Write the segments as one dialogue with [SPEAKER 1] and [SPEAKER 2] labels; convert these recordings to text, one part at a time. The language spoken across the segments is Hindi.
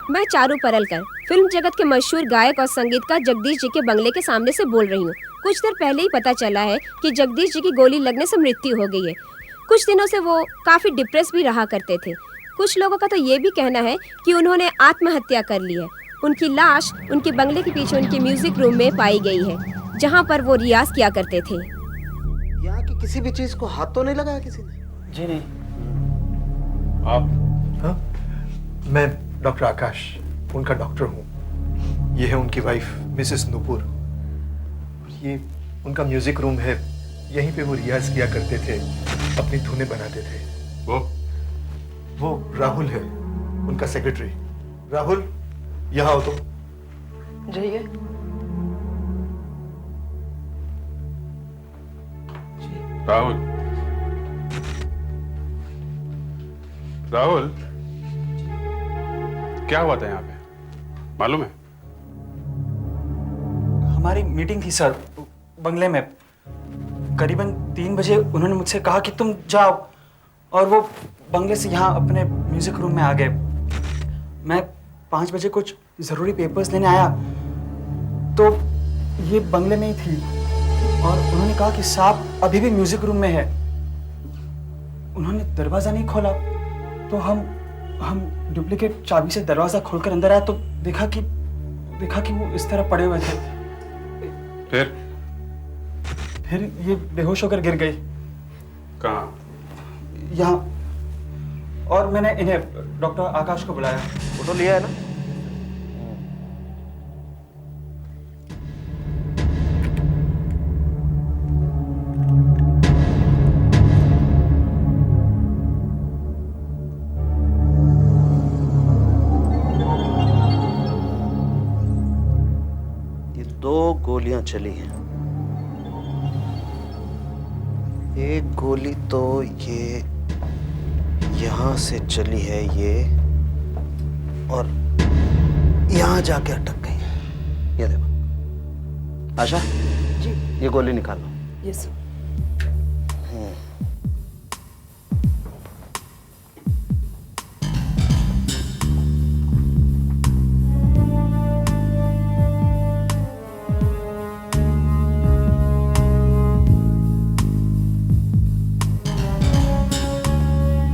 [SPEAKER 1] मैं चारू परलकर फिल्म जगत के मशहूर गायक और संगीतकार जगदीश जी के बंगले के सामने से बोल रही हूँ। कुछ देर पहले ही पता चला है कि जगदीश जी की गोली लगने से मृत्यु हो गई है। कुछ दिनों से वो काफ़ी डिप्रेस भी रहा करते थे। कुछ लोगों का तो ये भी कहना है कि उन्होंने आत्महत्या कर ली है। उनकी लाश उनके बंगले के पीछे उनके म्यूजिक रूम में पाई गई है, जहाँ पर वो रियाज किया करते थे।
[SPEAKER 2] यहाँ की किसी भी चीज को हाथ तो नहीं लगाया किसी ने?
[SPEAKER 3] जी नहीं।
[SPEAKER 4] आप?
[SPEAKER 5] हाँ, मैं डॉक्टर आकाश, उनका डॉक्टर हूँ। ये है उनकी वाइफ मिसेस नूपुर। ये उनका म्यूजिक रूम है, यहीं पे वो रियाज किया करते थे, अपनी धुनें बनाते थे। वो राहुल है, उनका सेक्रेटरी। राहुल, यहाँ आओ तो।
[SPEAKER 3] जाइए।
[SPEAKER 4] राहुल, राहुल, क्या हुआ था यहाँ पे, मालूम है?
[SPEAKER 3] हमारी मीटिंग थी सर, बंगले में। करीबन 3 बजे उन्होंने मुझसे कहा कि तुम जाओ, और वो बंगले से यहाँ अपने म्यूजिक रूम में आ गए। मैं 5 बजे कुछ ज़रूरी पेपर्स लेने आया तो ये बंगले में ही थी, और उन्होंने कहा कि सांप अभी भी म्यूजिक रूम में है। उन्होंने दरवाज़ा नहीं खोला तो हम डुप्लीकेट चाबी से दरवाज़ा खोलकर अंदर आए तो देखा कि वो इस तरह पड़े हुए थे। फिर ये बेहोश होकर गिर गई।
[SPEAKER 4] कहाँ?
[SPEAKER 3] यहाँ। और मैंने इन्हें डॉक्टर आकाश को बुलाया।
[SPEAKER 2] फोटो लिया है ना? ये 2 गोलियां चली हैं। एक गोली तो ये यहां से चली है, ये, और यहां जाके अटक गई है। ये देखो। आशा जी, ये गोली निकालो।
[SPEAKER 6] यस।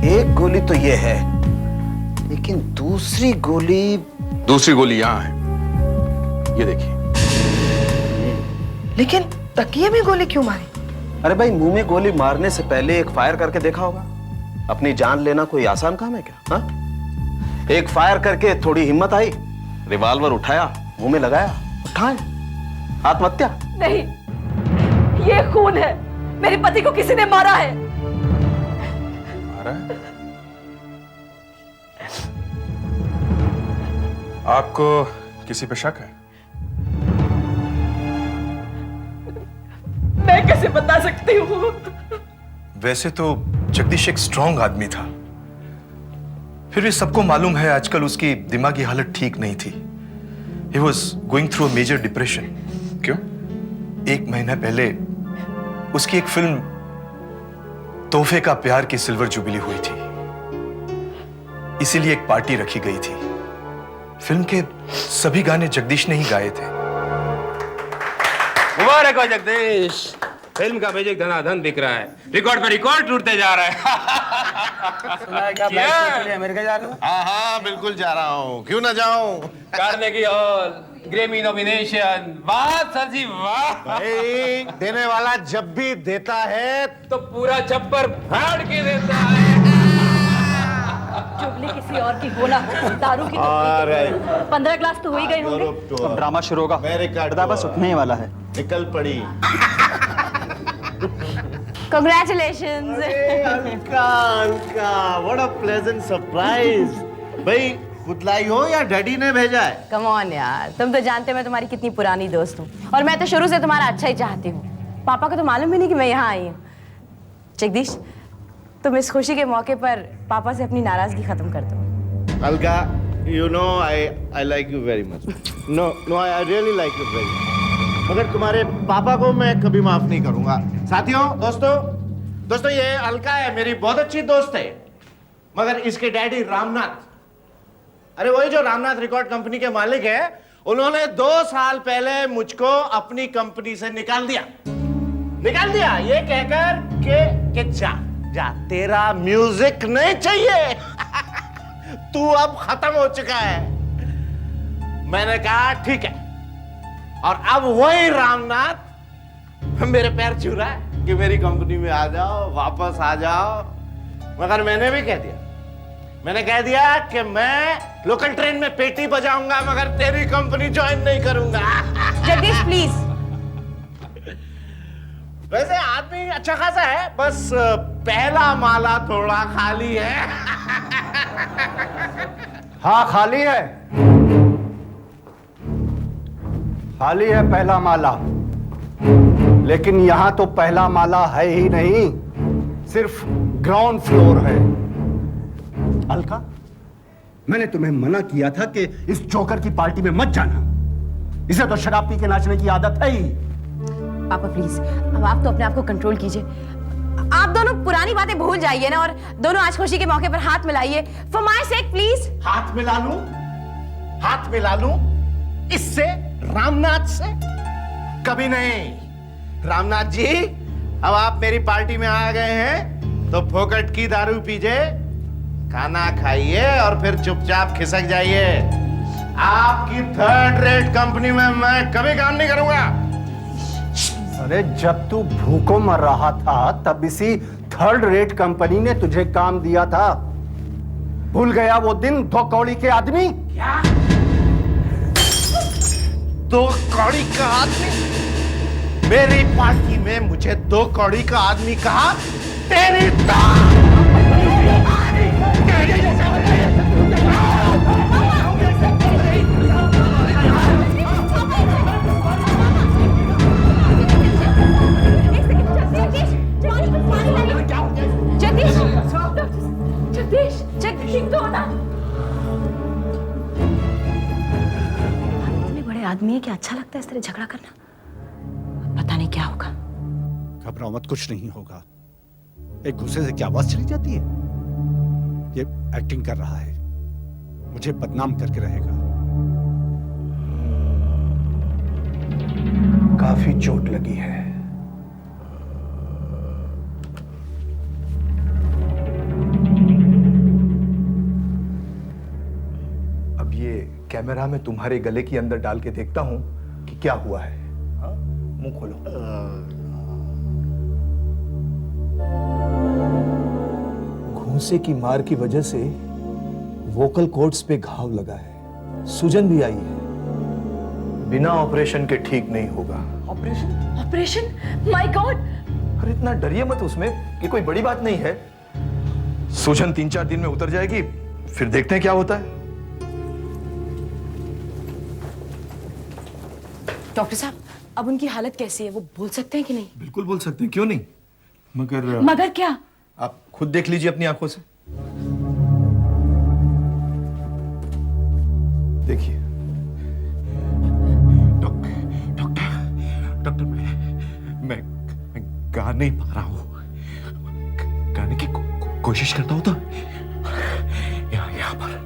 [SPEAKER 2] एक गोली तो ये है, लेकिन दूसरी गोली
[SPEAKER 4] यहाँ है, ये देखिए।
[SPEAKER 6] लेकिन तकिए में गोली क्यों मारी?
[SPEAKER 2] अरे भाई, मुंह में गोली मारने से पहले एक फायर करके देखा होगा। अपनी जान लेना कोई आसान काम है क्या? हाँ? एक फायर करके थोड़ी हिम्मत आई, रिवॉल्वर उठाया, मुंह में लगाया, उठाए, आत्महत्या?
[SPEAKER 6] नहीं, ये खून है। मेरे पति को किसी ने मारा है।
[SPEAKER 4] मारा है? आपको किसी पे शक है?
[SPEAKER 6] मैं कैसे बता सकती हूँ?
[SPEAKER 5] वैसे तो जगदीश एक स्ट्रांग आदमी था, फिर भी सबको मालूम है आजकल उसकी दिमागी हालत ठीक नहीं थी। He was going through a major depression।
[SPEAKER 4] क्यों?
[SPEAKER 5] 1 महीना पहले उसकी एक फिल्म तोहफे का प्यार की सिल्वर जुबली हुई थी, इसीलिए एक पार्टी रखी गई थी। फिल्म के सभी गाने जगदीश ने ही गाए थे।
[SPEAKER 7] मुबारक हो जगदीश, फिल्म का म्यूजिक धनाधन बिक रहा है, रिकॉर्ड पे रिकॉर्ड टूटते जा रहा है।
[SPEAKER 3] सुना है क्या ब्लैक के लिए अमेरिका जा रहे हो?
[SPEAKER 8] हाँ, बिल्कुल जा रहा हूँ, क्यों ना जाऊँ।
[SPEAKER 7] कार्नेगी हॉल, ग्रेमी नॉमिनेशन, वाह सर जी वाह।
[SPEAKER 8] भाई, देने वाला जब भी देता है
[SPEAKER 7] तो पूरा छप्पर फाड़ के देता है।
[SPEAKER 6] चुगली किसी और की हो ना हो, दारू की
[SPEAKER 8] तो
[SPEAKER 6] 15 ग्लास तो हो ही गए होंगे।
[SPEAKER 3] अब ड्रामा शुरू होगा।
[SPEAKER 8] मेरे काट
[SPEAKER 3] पता बस उठने ही वाला है।
[SPEAKER 8] निकल पड़ी।
[SPEAKER 6] Congratulations।
[SPEAKER 8] Alka, what a pleasant surprise। भाई, खुद लाई हो या डैडी ने भेजा है?
[SPEAKER 6] कम ऑन यार, तुम तो जानते हो मैं तुम्हारी कितनी पुरानी दोस्त हूँ, और मैं तो शुरू से तुम्हारा अच्छा ही चाहती हूँ। पापा को तो मालूम भी नहीं कि मैं यहाँ आई हूँ। जगदीश, तुम इस खुशी के मौके पर पापा से अपनी नाराजगी खत्म कर दो।
[SPEAKER 8] Alka, you know I like you very much। No, I really like you very much। मगर तुम्हारे पापा को मैं कभी माफ नहीं करूंगा। साथियों, दोस्तों, ये अलका है, मेरी बहुत अच्छी दोस्त है, मगर इसके डैडी रामनाथ अरे वही जो रामनाथ रिकॉर्ड कंपनी के मालिक है, उन्होंने 2 साल पहले मुझको अपनी कंपनी से निकाल दिया ये कहकर के जा जा, तेरा म्यूजिक नहीं चाहिए। तू अब खत्म हो चुका है। मैंने कहा ठीक है, और अब वही रामनाथ मेरे पैर छू रहा है कि मेरी कंपनी में आ जाओ, वापस आ जाओ। मगर मैंने भी कह दिया कि मैं लोकल ट्रेन में पेटी बजाऊंगा, मगर तेरी कंपनी ज्वाइन नहीं करूंगा।
[SPEAKER 6] जगदीश प्लीज।
[SPEAKER 8] वैसे आदमी अच्छा खासा है, बस पहला माला थोड़ा खाली है।
[SPEAKER 9] हाँ खाली है, खाली है पहला माला। लेकिन यहां तो पहला माला है ही नहीं, सिर्फ ग्राउंड फ्लोर है। अलका, मैंने तुम्हें मना किया था कि इस जोकर की पार्टी में मत जाना। इसे तो शराब पी के नाचने की आदत है ही।
[SPEAKER 6] पापा प्लीज, अब आप तो अपने आप को कंट्रोल कीजिए। आप दोनों पुरानी बातें भूल जाइए ना, और दोनों आज खुशी के मौके पर हाथ मिलाइए। For my sake please.
[SPEAKER 8] हाथ मिला लूं इससे, रामनाथ से? कभी नहीं। रामनाथ जी, अब आप मेरी पार्टी में आ गए हैं तो फोकट की दारू पीजिए, खाना खाइए और फिर चुपचाप खिसक जाइए। आपकी 3rd रेट कंपनी में मैं कभी काम नहीं करूंगा।
[SPEAKER 9] अरे जब तू भूखों मर रहा था तब इसी 3rd रेट कंपनी ने तुझे काम दिया था। भूल गया वो दिन 2 कौड़ी के आदमी?
[SPEAKER 8] क्या? 2 कौड़ी का आदमी? मेरी पार्टी में मुझे 2 कौड़ी का आदमी कहा? तेरी
[SPEAKER 6] इतने बड़े आदमी है कि अच्छा लगता है इस तरह झगड़ा करना। पता नहीं क्या होगा।
[SPEAKER 9] घबराओ मत, कुछ नहीं होगा। एक गुस्से से क्या आवाज चली जाती है? ये एक्टिंग कर रहा है, मुझे बदनाम करके रहेगा।
[SPEAKER 5] काफी चोट लगी है। अब ये कैमरा में तुम्हारे गले के अंदर डाल के देखता हूं कि क्या हुआ है। हाँ? मुंह खोलो। घूंसे की मार की वजह से वोकल कॉर्ड्स पे घाव लगा है, सूजन भी आई है। बिना ऑपरेशन के ठीक नहीं होगा।
[SPEAKER 6] ऑपरेशन? My God!
[SPEAKER 5] अरे इतना डरिए मत उसमें, कि कोई बड़ी बात नहीं है। सूजन 3-4 दिन में उतर जाएगी, फिर देखते हैं क्या होता है।
[SPEAKER 6] डॉक्टर साहब, अब उनकी हालत कैसी है? वो बोल सकते हैं कि नहीं?
[SPEAKER 5] बिल्कुल बोल सकते हैं, क्यों नहीं।
[SPEAKER 6] मगर क्या?
[SPEAKER 5] आप खुद देख लीजिए अपनी आंखों से। देखिए।
[SPEAKER 8] डॉक्टर मैं गा नहीं पा रहा हूं। गाने की कोशिश करता हूं तो यहाँ पर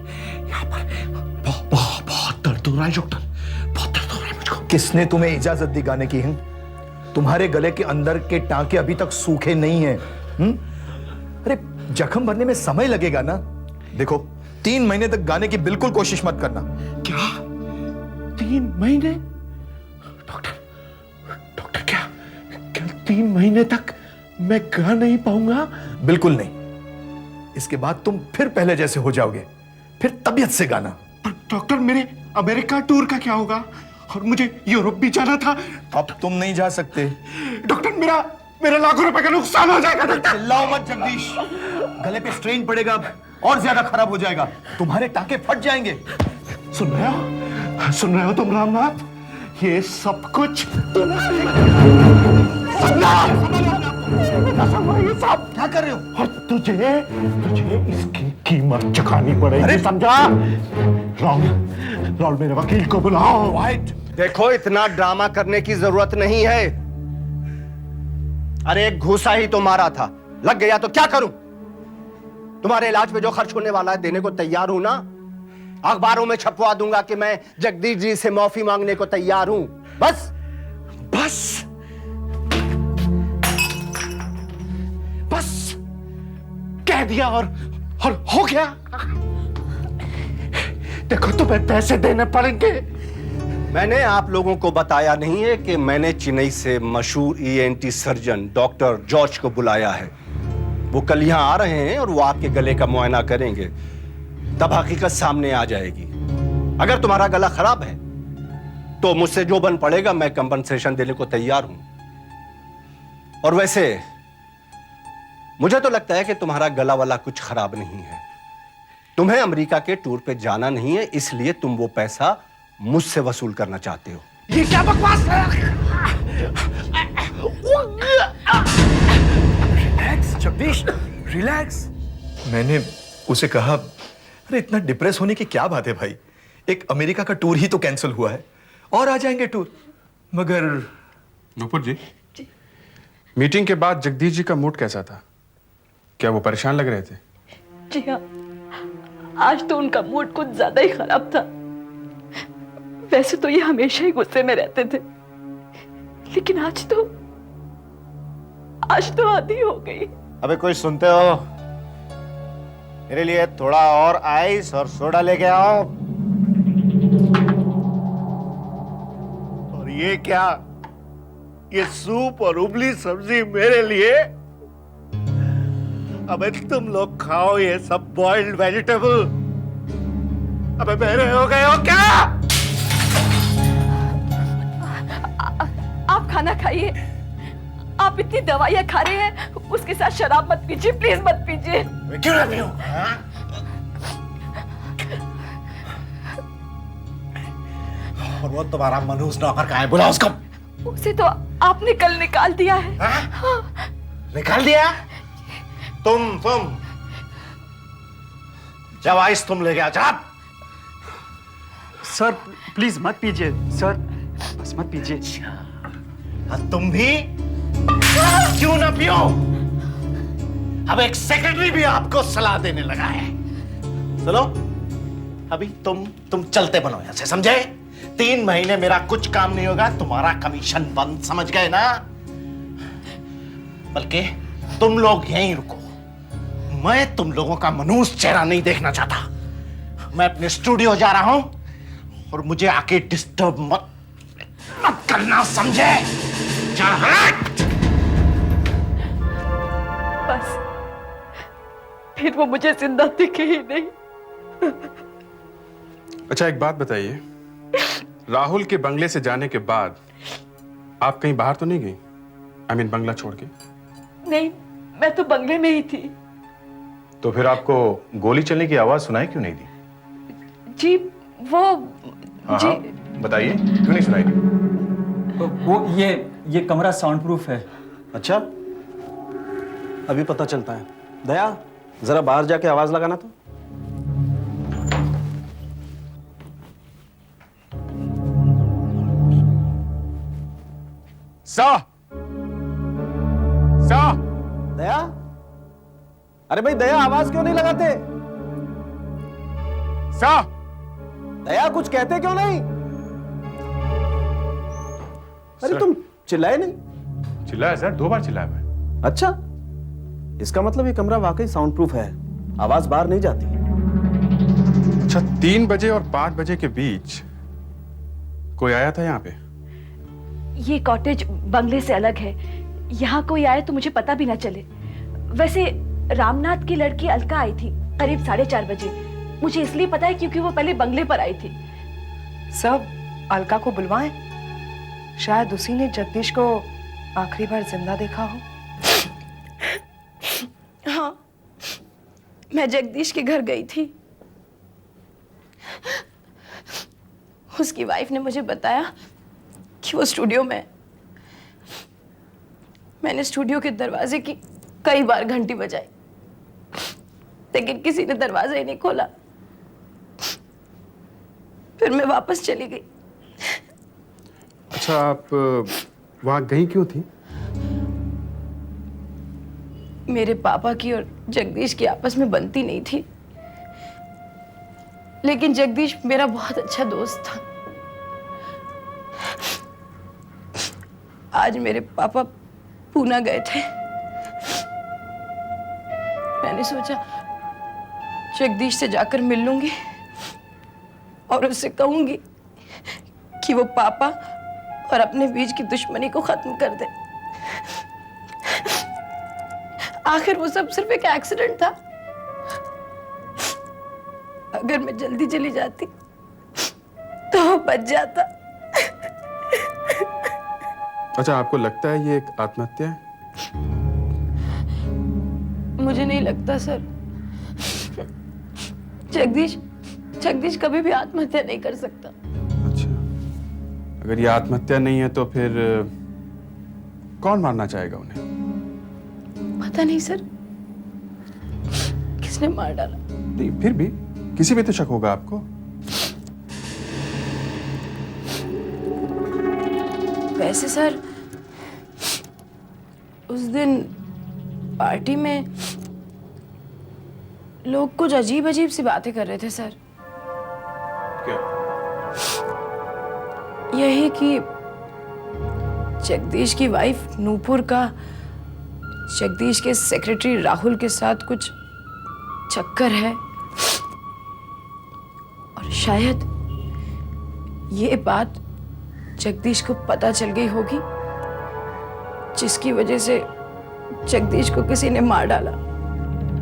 [SPEAKER 8] बहुत दर्द हो रहा है डॉक्टर, बहुत दर्द हो रहा है मुझको।
[SPEAKER 5] किसने तुम्हें इजाजत दी गाने की? तुम्हारे गले के अंदर के टांके अभी तक सूखे नहीं हैं। अरे जख्म भरने में समय लगेगा ना। देखो, 3 महीने तक गाने की बिल्कुल कोशिश मत करना।
[SPEAKER 8] क्या 3 महीने? डॉक्टर क्या 3 महीने तक मैं गा नहीं पाऊंगा?
[SPEAKER 5] बिल्कुल नहीं। इसके बाद तुम फिर पहले जैसे हो जाओगे, फिर तबीयत से गाना।
[SPEAKER 8] पर डॉक्टर, मेरे अमेरिका टूर का क्या होगा? और मुझे यूरोप भी जाना था।
[SPEAKER 5] अब तुम नहीं जा सकते।
[SPEAKER 8] डॉक्टर, मेरा लाखों रुपए का नुकसान हो जाएगा डॉक्टर।
[SPEAKER 5] चिल्लाओ मत जगदीश, गले पे स्ट्रेन पड़ेगा, और ज्यादा खराब हो जाएगा, तुम्हारे टांके फट जाएंगे।
[SPEAKER 8] सुन रहे हो तुम रामनाथ? ये सब कुछ तुम्हारे ये सब
[SPEAKER 5] क्या कर रहे हो?
[SPEAKER 8] और तुझे इसकी कीमत चुकानी पड़ेगी।
[SPEAKER 5] अरे
[SPEAKER 8] समझा? राहुल, मेरे वकील को बुलाओ।
[SPEAKER 5] वाइट,
[SPEAKER 9] देखो, इतना ड्रामा करने की जरूरत नहीं है। अरे एक घूसा ही तो मारा था, लग गया तो क्या करूं? तुम्हारे इलाज पे जो खर्च होने वाला है देने को तैयार हूं ना। अखबारों में छपवा दूंगा कि मैं जगदीश जी से माफी मांगने को तैयार हूं। बस
[SPEAKER 8] बस बस कह दिया और हो गया। देखो तुम्हें पैसे देने पड़ेंगे।
[SPEAKER 9] मैंने आप लोगों को बताया नहीं है कि मैंने चेन्नई से मशहूर ईएनटी सर्जन डॉक्टर जॉर्ज को बुलाया है। वो कल यहां आ रहे हैं और वो आपके गले का मुआयना करेंगे, तब हकीकत सामने आ जाएगी। अगर तुम्हारा गला खराब है तो मुझसे जो बन पड़ेगा मैं कंपनसेशन देने को तैयार हूं। और वैसे मुझे तो लगता है कि तुम्हारा गला वाला कुछ खराब नहीं है। तुम्हें अमेरिका के टूर पे जाना नहीं है, इसलिए तुम वो पैसा मुझसे वसूल करना चाहते हो।
[SPEAKER 8] ये क्या बकवास है?
[SPEAKER 5] Relax Jagdish, relax. मैंने उसे कहा, अरे इतना डिप्रेस होने की क्या बात है भाई, एक अमेरिका का टूर ही तो कैंसिल हुआ है और आ जाएंगे टूर। मगर
[SPEAKER 4] नूपुर जी, मीटिंग के बाद जगदीश जी का मूड कैसा था? क्या वो परेशान लग रहे थे?
[SPEAKER 6] जी हाँ, आज तो उनका मूड कुछ ज्यादा ही खराब था। वैसे तो ये हमेशा ही गुस्से में रहते थे, लेकिन आज तो आदी हो गई।
[SPEAKER 8] अबे कोई सुनते हो? मेरे लिए थोड़ा और आइस और सोडा लेके आओ। और ये क्या, ये सूप और उबली सब्जी मेरे लिए? अबे तुम लोग खाओ ये सब बॉइल्ड वेजिटेबल। अबे मेरे हो गए हो क्या?
[SPEAKER 6] आप खाना खाइए। आप इतनी दवाइयां खा रहे हैं, उसके साथ शराब मत पीजिए, प्लीज मत पीजिए।
[SPEAKER 8] मैं क्यों ना पीऊं? और वो तुम्हारा मनहूस नौकर कहाँ है? बुलाओ उसको।
[SPEAKER 6] उसे तो आपने कल निकाल दिया है।
[SPEAKER 8] हाँ? निकाल दिया? तुम जब आइस तुम ले गया जब।
[SPEAKER 3] सर प्लीज मत पीजिए सर, बस मत पीजिए।
[SPEAKER 8] तुम भी क्यों ना पियो? अब एक सेक्रेटरी भी आपको सलाह देने लगा है। चलो अभी तुम चलते बनो यहां से, समझे? 3 महीने मेरा कुछ काम नहीं होगा, तुम्हारा कमीशन बंद, समझ गए ना? बल्कि तुम लोग यहीं रुको। मैं तुम लोगों का मनहूस चेहरा नहीं देखना चाहता। मैं अपने स्टूडियो जा रहा हूं और मुझे आके डिस्टर्ब मत करना, समझे?
[SPEAKER 6] बस फिर वो मुझे जिंदा दिखे ही नहीं।
[SPEAKER 4] अच्छा एक बात बताइए, राहुल के बंगले से जाने के बाद आप कहीं बाहर तो नहीं गई? आई मीन बंगला छोड़ के?
[SPEAKER 6] नहीं, मैं तो बंगले में ही थी।
[SPEAKER 10] तो फिर आपको गोली चलने की आवाज सुनाई क्यों नहीं दी?
[SPEAKER 6] जी वो
[SPEAKER 10] हाँ, बताइए क्यों नहीं सुनाई दी?
[SPEAKER 3] वो ये कमरा साउंड प्रूफ है।
[SPEAKER 2] अच्छा, अभी पता चलता है। दया, जरा बाहर जाके आवाज लगाना तो। दया, अरे भाई दया, आवाज क्यों नहीं लगाते? दया, कुछ कहते क्यों नहीं? अरे तुम चिल्लाए नहीं।
[SPEAKER 10] चिल्लाया सर, 2 बार चिल्लाया मैं।
[SPEAKER 2] अच्छा, इसका मतलब ये कमरा वाकई साउंड प्रूफ है, आवाज बाहर नहीं जाती।
[SPEAKER 4] अच्छा, 3 बजे और 5 बजे के बीच कोई आया था यहाँ पे?
[SPEAKER 6] ये कॉटेज बंगले से अलग है, यहाँ कोई आए तो मुझे पता भी ना चले। वैसे रामनाथ की लड़की अलका आई थी करीब 4:30 बजे। मुझे इसलिए पता है क्योंकि वो पहले बंगले पर आई थी।
[SPEAKER 11] सब अलका को बुलवाएं, शायद उसी ने जगदीश को आखिरी बार जिंदा देखा हो।
[SPEAKER 6] हाँ, मैं जगदीश के घर गई थी। उसकी वाइफ ने मुझे बताया कि वो स्टूडियो में। मैंने स्टूडियो के दरवाजे की कई बार घंटी बजाई, लेकिन किसी ने दरवाजा ही नहीं खोला। फिर मैं वापस चली गई।
[SPEAKER 4] अच्छा, आप वहां गई क्यों थी?
[SPEAKER 6] मेरे पापा की और जगदीश की आपस में बनती नहीं थी। लेकिन जगदीश मेरा बहुत अच्छा दोस्त था। आज मेरे पापा पूना गए थे। मैंने सोचा जगदीश से जाकर मिल लूंगी और उससे कहूंगी कि वो पापा और अपने बीच की दुश्मनी को खत्म कर दे। आखिर वो सब सिर्फ एक एक्सीडेंट था। अगर मैं जल्दी चली जाती तो वो बच जाता।
[SPEAKER 4] अच्छा, आपको लगता है ये एक आत्महत्या है?
[SPEAKER 6] मुझे नहीं लगता सर। जगदीश कभी भी आत्महत्या नहीं कर सकता।
[SPEAKER 4] अच्छा, अगर ये आत्महत्या नहीं है तो फिर कौन मारना चाहेगा उन्हें?
[SPEAKER 6] पता नहीं सर, किसने मार डाला।
[SPEAKER 4] नहीं, फिर भी किसी पे तो शक होगा आपको।
[SPEAKER 6] वैसे सर, उस दिन पार्टी में लोग कुछ अजीब अजीब सी बातें कर रहे थे सर।
[SPEAKER 4] क्या?
[SPEAKER 6] यही कि जगदीश की वाइफ नूपुर का जगदीश के सेक्रेटरी राहुल के साथ कुछ चक्कर है, और शायद ये बात जगदीश को पता चल गई होगी, जिसकी वजह से जगदीश को किसी ने मार डाला।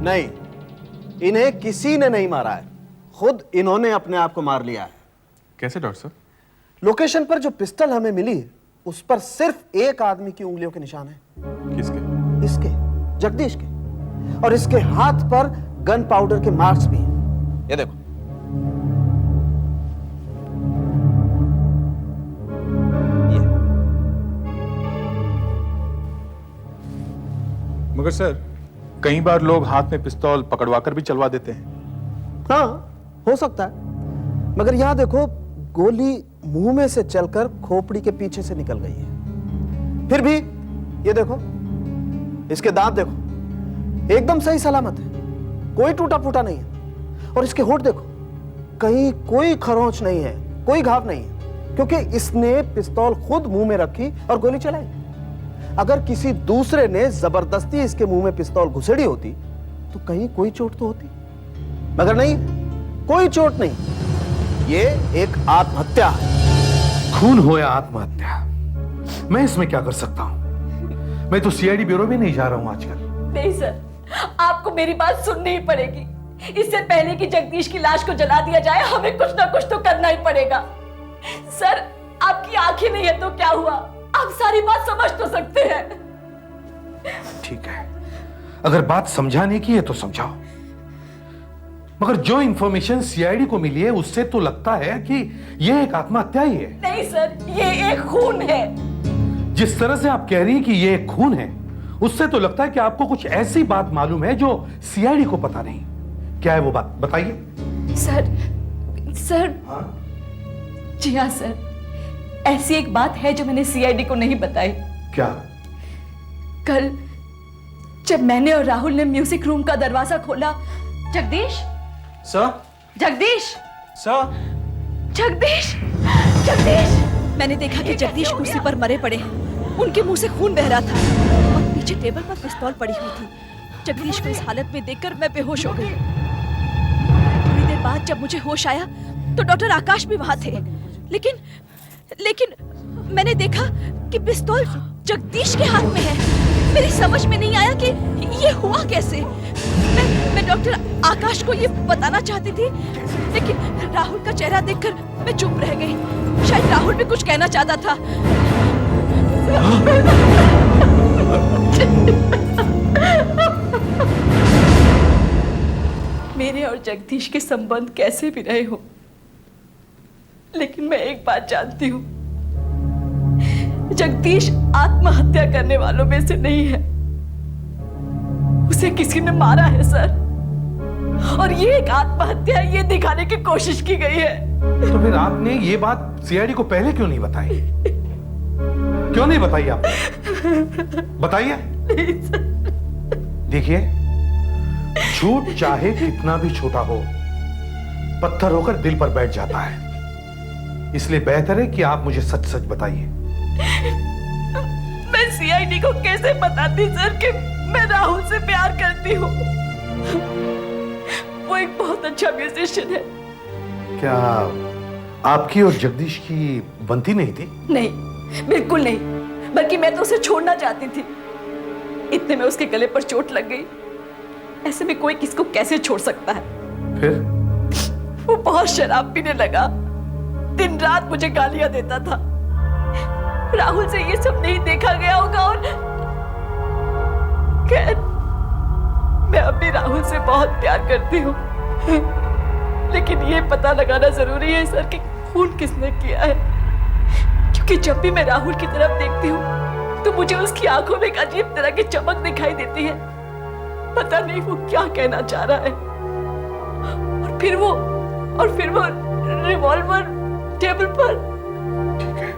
[SPEAKER 2] नहीं, इन्हें किसी ने नहीं मारा है, खुद इन्होंने अपने आप को मार लिया है।
[SPEAKER 4] कैसे डॉक्टर साहब?
[SPEAKER 2] लोकेशन पर जो पिस्टल हमें मिली है उस पर सिर्फ एक आदमी की उंगलियों के निशान है।
[SPEAKER 4] किसके?
[SPEAKER 2] इसके, जगदीश के। और इसके हाथ पर गन पाउडर के मार्क्स भी हैं। ये देखो। ये।
[SPEAKER 10] मगर सर, कई बार लोग हाथ में पिस्तौल पकड़वाकर भी चलवा देते हैं।
[SPEAKER 2] हाँ, हो सकता है, मगर यहां देखो, गोली मुंह में से चलकर खोपड़ी के पीछे से निकल गई है। फिर भी ये देखो, इसके दांत देखो, एकदम सही सलामत है, कोई टूटा फूटा नहीं है। और इसके होंठ देखो, कहीं कोई खरोंच नहीं है, कोई घाव नहीं है, क्योंकि इसने पिस्तौल खुद मुंह में रखी और गोली चलाई। अगर किसी दूसरे ने जबरदस्ती इसके मुंह में पिस्तौल घुसेड़ी होती तो कहीं कोई चोट तो होती, मगर नहीं, कोई चोट नहीं। ये एक आत्महत्या है।
[SPEAKER 12] खून हो या आत्महत्या, मैं इसमें क्या कर सकता हूं? मैं तो सीआईडी ब्यूरो भी नहीं जा रहा हूं आजकल।
[SPEAKER 6] नहीं सर, आपको मेरी बात सुननी ही पड़ेगी। इससे पहले कि जगदीश की लाश को जला दिया जाए, हमें कुछ ना कुछ तो करना ही पड़ेगा। सर, आपकी आंखें नहीं है तो क्या हुआ, आप सारी बात समझ तो सकते हैं।
[SPEAKER 12] ठीक है, अगर बात समझाने की है तो समझाओ, मगर जो इंफॉर्मेशन सीआईडी को मिली है उससे तो लगता है कि यह एक आत्महत्या ही है।
[SPEAKER 6] नहीं सर, ये एक खून है।
[SPEAKER 12] जिस तरह से आप कह रही हैं कि यह एक खून है, उससे तो लगता है कि आपको कुछ ऐसी बात मालूम है जो सीआईडी को पता नहीं। क्या है वो बात, बताइए।
[SPEAKER 6] सर, जी हाँ सर, ऐसी एक बात है जो मैंने सीआईडी को नहीं बताई।
[SPEAKER 12] क्या?
[SPEAKER 6] कल जब मैंने और राहुल ने म्यूजिक रूम का दरवाजा खोला, जगदीश
[SPEAKER 3] सर,
[SPEAKER 6] जगदीश
[SPEAKER 3] सर,
[SPEAKER 6] जगदीश जगदीश
[SPEAKER 13] मैंने देखा कि जगदीश कुर्सी पर मरे पड़े हैं। उनके मुंह से खून बह रहा था और पीछे टेबल पर पिस्तौल पड़ी हुई थी। जगदीश को इस हालत में देखकर मैं बेहोश हो गई। थोड़ी देर बाद जब मुझे होश आया तो डॉक्टर आकाश भी वहां थे, लेकिन मैंने देखा कि पिस्तौल जगदीश के हाथ में है। मेरी समझ में नहीं आया कि ये हुआ कैसे। मैं डॉक्टर आकाश को ये बताना चाहती थी, लेकिन राहुल का चेहरा देखकर मैं चुप रह गई। शायद राहुल भी कुछ कहना चाहता था।
[SPEAKER 6] मेरे और जगदीश के संबंध कैसे भी रहे हो, लेकिन मैं एक बात जानती हूँ, जगदीश आत्महत्या करने वालों में से नहीं है। उसे किसी ने मारा है सर, और ये एक आत्महत्या ये दिखाने की कोशिश की गई है।
[SPEAKER 12] तो फिर आपने ये बात सीआईडी को पहले क्यों नहीं बताई? क्यों नहीं बताई आप? बताइए। देखिए, झूठ चाहे कितना भी छोटा हो, पत्थर होकर दिल पर बैठ जाता है। इसलिए बेहतर है कि आप मुझे सच सच बताइए।
[SPEAKER 13] मैं सीआईडी को कैसे बताती सर कि मैं राहुल से प्यार करती हूँ? वो एक बहुत अच्छा म्यूजिशियन है।
[SPEAKER 12] क्या आपकी और जगदीश की बनती नहीं थी?
[SPEAKER 13] नहीं, बिल्कुल नहीं, बल्कि मैं तो उसे छोड़ना चाहती थी। इतने में उसके गले पर चोट लग गई। ऐसे में कोई किसको कैसे छोड़ सकता है?
[SPEAKER 12] फिर
[SPEAKER 13] वो बहुत शराब पीने लगा, दिन रात मुझे गालियां देता था। राहुल से ये सब नहीं देखा गया होगा और खैर, मैं अब भी राहुल से बहुत प्यार करती हूँ। लेकिन ये पता लगाना जरूरी है सर कि खून किसने किया है, क्योंकि जब भी मैं राहुल की तरफ देखती हूँ तो मुझे उसकी आंखों में एक अजीब तरह की चमक दिखाई देती है। पता नहीं वो क्या कहना चाह रहा है। और फिर वो रिवॉल्वर टेबल पर।
[SPEAKER 12] ठीक है।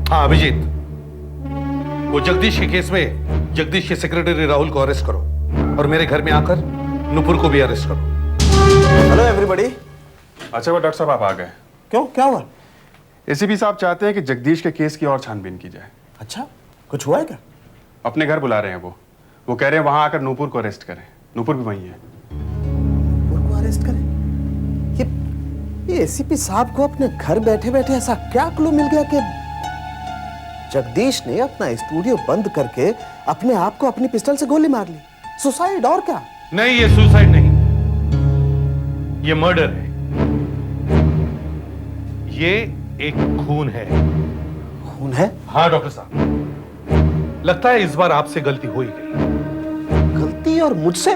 [SPEAKER 12] हाँ अभिजीत, वो जगदीश के केस में जगदीश के सेक्रेटरी राहुल को अरेस्ट करो और मेरे घर में आकर नुपुर को भी अरेस्ट करो।
[SPEAKER 2] Hello everybody.
[SPEAKER 4] अच्छा वो डॉक्टर साहब आप आ गए।
[SPEAKER 2] क्यों, क्या हुआ?
[SPEAKER 4] एसीपी साहब चाहते हैं कि जगदीश के केस की और छानबीन की जाए।
[SPEAKER 2] अच्छा, कुछ हुआ है क्या?
[SPEAKER 4] अपने घर बुला रहे हैं वो कह रहे हैं वहां आकर नूपुर को अरेस्ट करें। नूपुर भी वहीं है।
[SPEAKER 2] नूपुर को अरेस्ट करें? ये एसीपी साहब को अपने घर बैठे बैठे ऐसा क्या क्लू मिल गया कि जगदीश ने अपना स्टूडियो बंद करके अपने आप को अपनी पिस्टल से गोली मार ली? सुसाइड और क्या?
[SPEAKER 12] नहीं, ये सुसाइड नहीं, ये मर्डर है। ये एक खून है।
[SPEAKER 2] खून है?
[SPEAKER 12] हाँ डॉक्टर साहब, लगता है इस बार आपसे गलती हो ही गई।
[SPEAKER 2] गलती और मुझसे?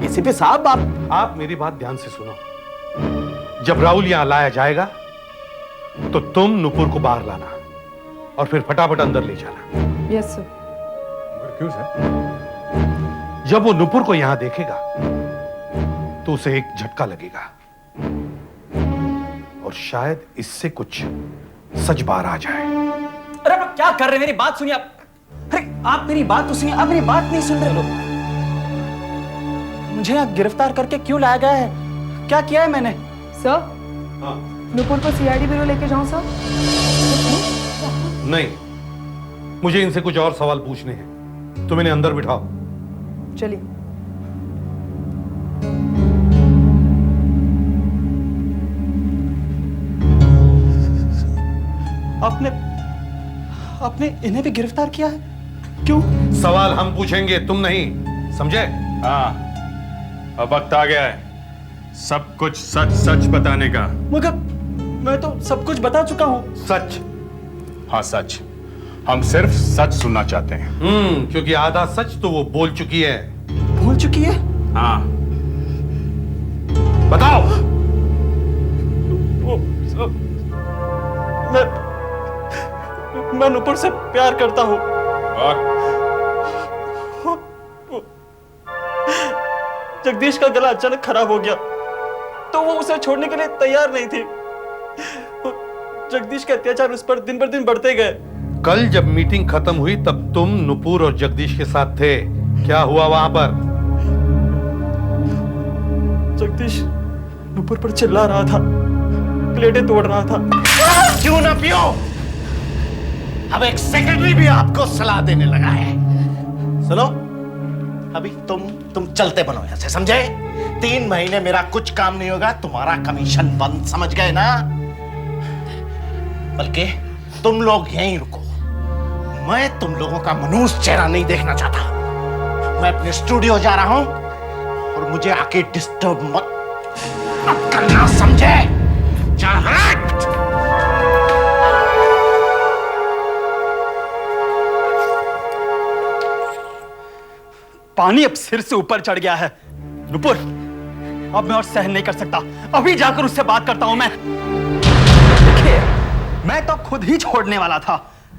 [SPEAKER 2] एसीपी साहब
[SPEAKER 12] आप मेरी बात ध्यान से सुनो। जब राहुल यहां लाया जाएगा तो तुम नुपुर को बाहर लाना और फिर फटाफट अंदर ले जाना।
[SPEAKER 11] Yes sir.
[SPEAKER 12] क्यों सर? जब वो नुपुर को यहां देखेगा तो उसे एक झटका लगेगा और शायद इससे कुछ सच बाहर आ जाए।
[SPEAKER 3] अरे आप क्या कर रहे हैं? मेरी बात सुनिए आप। अरे आप मेरी बात तो सुनिए, आप मेरी बात नहीं सुन रहे लोग। मुझे यहाँ गिरफ्तार करके क्यों लाया गया है? क्या किया है मैंने?
[SPEAKER 11] सर, नुपुर को सीआईडी ब्यूरो लेके जाऊं सर?
[SPEAKER 12] नहीं, मुझे इनसे कुछ और सवाल पूछने हैं। तुम इन्हें अंदर बिठाओ।
[SPEAKER 11] चलिए।
[SPEAKER 3] आपने इन्हें भी गिरफ्तार किया है? क्यों?
[SPEAKER 12] सवाल हम पूछेंगे, तुम नहीं, समझे?
[SPEAKER 4] हाँ, अब वक्त आ गया है सब कुछ सच सच बताने का।
[SPEAKER 3] मगर मैं तो सब कुछ बता चुका हूँ।
[SPEAKER 12] सच?
[SPEAKER 4] हाँ सच। हम सिर्फ सच सुनना चाहते हैं।
[SPEAKER 12] क्योंकि आधा सच तो वो बोल चुकी है।
[SPEAKER 3] बोल चुकी है?
[SPEAKER 4] हाँ
[SPEAKER 12] बताओ।
[SPEAKER 3] मैं नुपुर से प्यार करता हूँ।
[SPEAKER 4] और
[SPEAKER 3] जगदीश का गला अचानक खराब हो गया तो वो उसे छोड़ने के लिए तैयार नहीं थी। जगदीश के अत्याचार उस पर दिन ब दिन बढ़ते गए।
[SPEAKER 12] कल जब मीटिंग खत्म हुई तब तुम नुपुर और जगदीश के साथ थे। क्या हुआ वहां पर?
[SPEAKER 3] जगदीश नुपुर पर चिल्ला रहा था, प्लेटें तोड़ रहा था।
[SPEAKER 8] क्यों ना पियो? अब एक सेक्रेटरी भी आपको सलाह देने लगा है। सुनो, अभी तुम चलते बनो यहां से, समझे? 3 महीने मेरा कुछ काम नहीं होगा, तुम्हारा कमीशन बंद, समझ गए ना? बल्कि तुम लोग यहीं रुको। मैं तुम लोगों का मनूस चेहरा नहीं देखना चाहता। मैं अपने स्टूडियो जा रहा हूं और मुझे आके डिस्टर्ब मत करना, समझे? चल हट!
[SPEAKER 3] पानी अब सिर से ऊपर चढ़ गया है। नुपुर, अब मैं और सहन नहीं कर सकता। अभी जाकर उससे बात करता हूं मैं। देखिए, मैं तो खुद ही छोड़ने वाला था।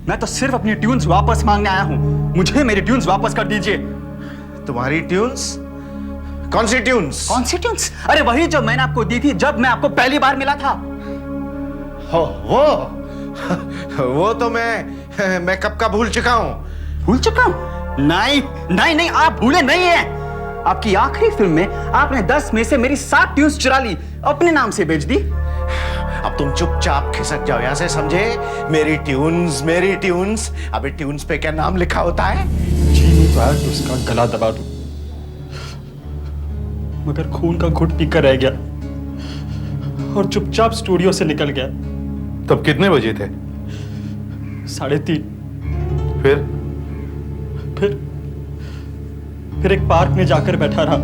[SPEAKER 3] मैं तो सिर्फ अपनी ट्यून्स वापस मांगने आया हूं। मुझे मेरी ट्यून्स वापस कर दीजिए।
[SPEAKER 8] तुम्हारी ट्यून्स? कौन सी ट्यून्स?
[SPEAKER 3] कौन सी ट्यून्स? अरे वही जो मैंने आपको दी थी जब मैं आपको पहली बार मिला था।
[SPEAKER 8] हो वो तो मैं कब का भूल चुका हूं।
[SPEAKER 3] भूल चुका हूं? नहीं नहीं नहीं, आप भूले नहीं हैं। आपकी आखिरी फिल्म में आपने 10 में से मेरी 7 ट्यून्स चुरा ली, अपने नाम से बेच दी।
[SPEAKER 8] अब तुम चुपचाप खिसक जाओ यहां से, समझे? मेरी ट्यून्स। अबे ट्यून्स पे क्या नाम लिखा होता है?
[SPEAKER 3] जी नहीं तो आज उसका गला दबा दूं, मगर खून का घुट पीकर रह गया और चुपचाप स्टूडियो से निकल गया।
[SPEAKER 12] तब कितने बजे थे?
[SPEAKER 3] 3:30। फिर एक पार्क में जाकर बैठा रहा,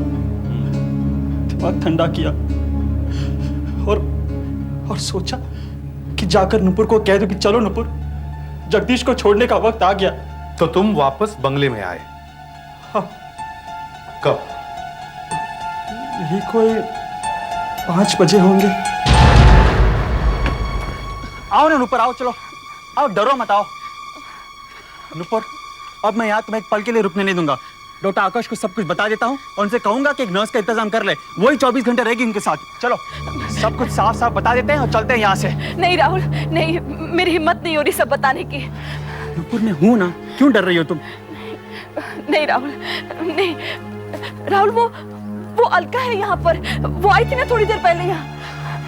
[SPEAKER 3] दिमाग ठंडा किया और सोचा कि जाकर नुपुर को कह दूं कि चलो नुपुर, जगदीश को छोड़ने का वक्त आ गया।
[SPEAKER 12] तो तुम वापस बंगले में आए?
[SPEAKER 3] हाँ।
[SPEAKER 12] कब?
[SPEAKER 3] यही कोई 5 बजे होंगे। आओ ना नुपुर, आओ, चलो आओ, डरो मत, आओ नुपुर। अब मैं यहाँ तुम्हें एक पल के लिए रुकने नहीं दूंगा। डॉक्टर आकाश को सब कुछ बता देता हूँ और उनसे कहूंगा कि एक नर्स का इंतजाम कर ले, वही 24 घंटे रहेगी उनके साथ। चलो सब कुछ साफ साफ बता देते हैं और चलते हैं यहाँ से।
[SPEAKER 13] नहीं राहुल, नहीं, मेरी हिम्मत नहीं हो रही सब बताने की।
[SPEAKER 3] नुपुर मैं हूं ना, क्यों डर रही हो तुम?
[SPEAKER 13] नहीं राहुल, नहीं राहुल, वो अलका है यहाँ पर, वो आई थी ना थोड़ी देर पहले यहाँ।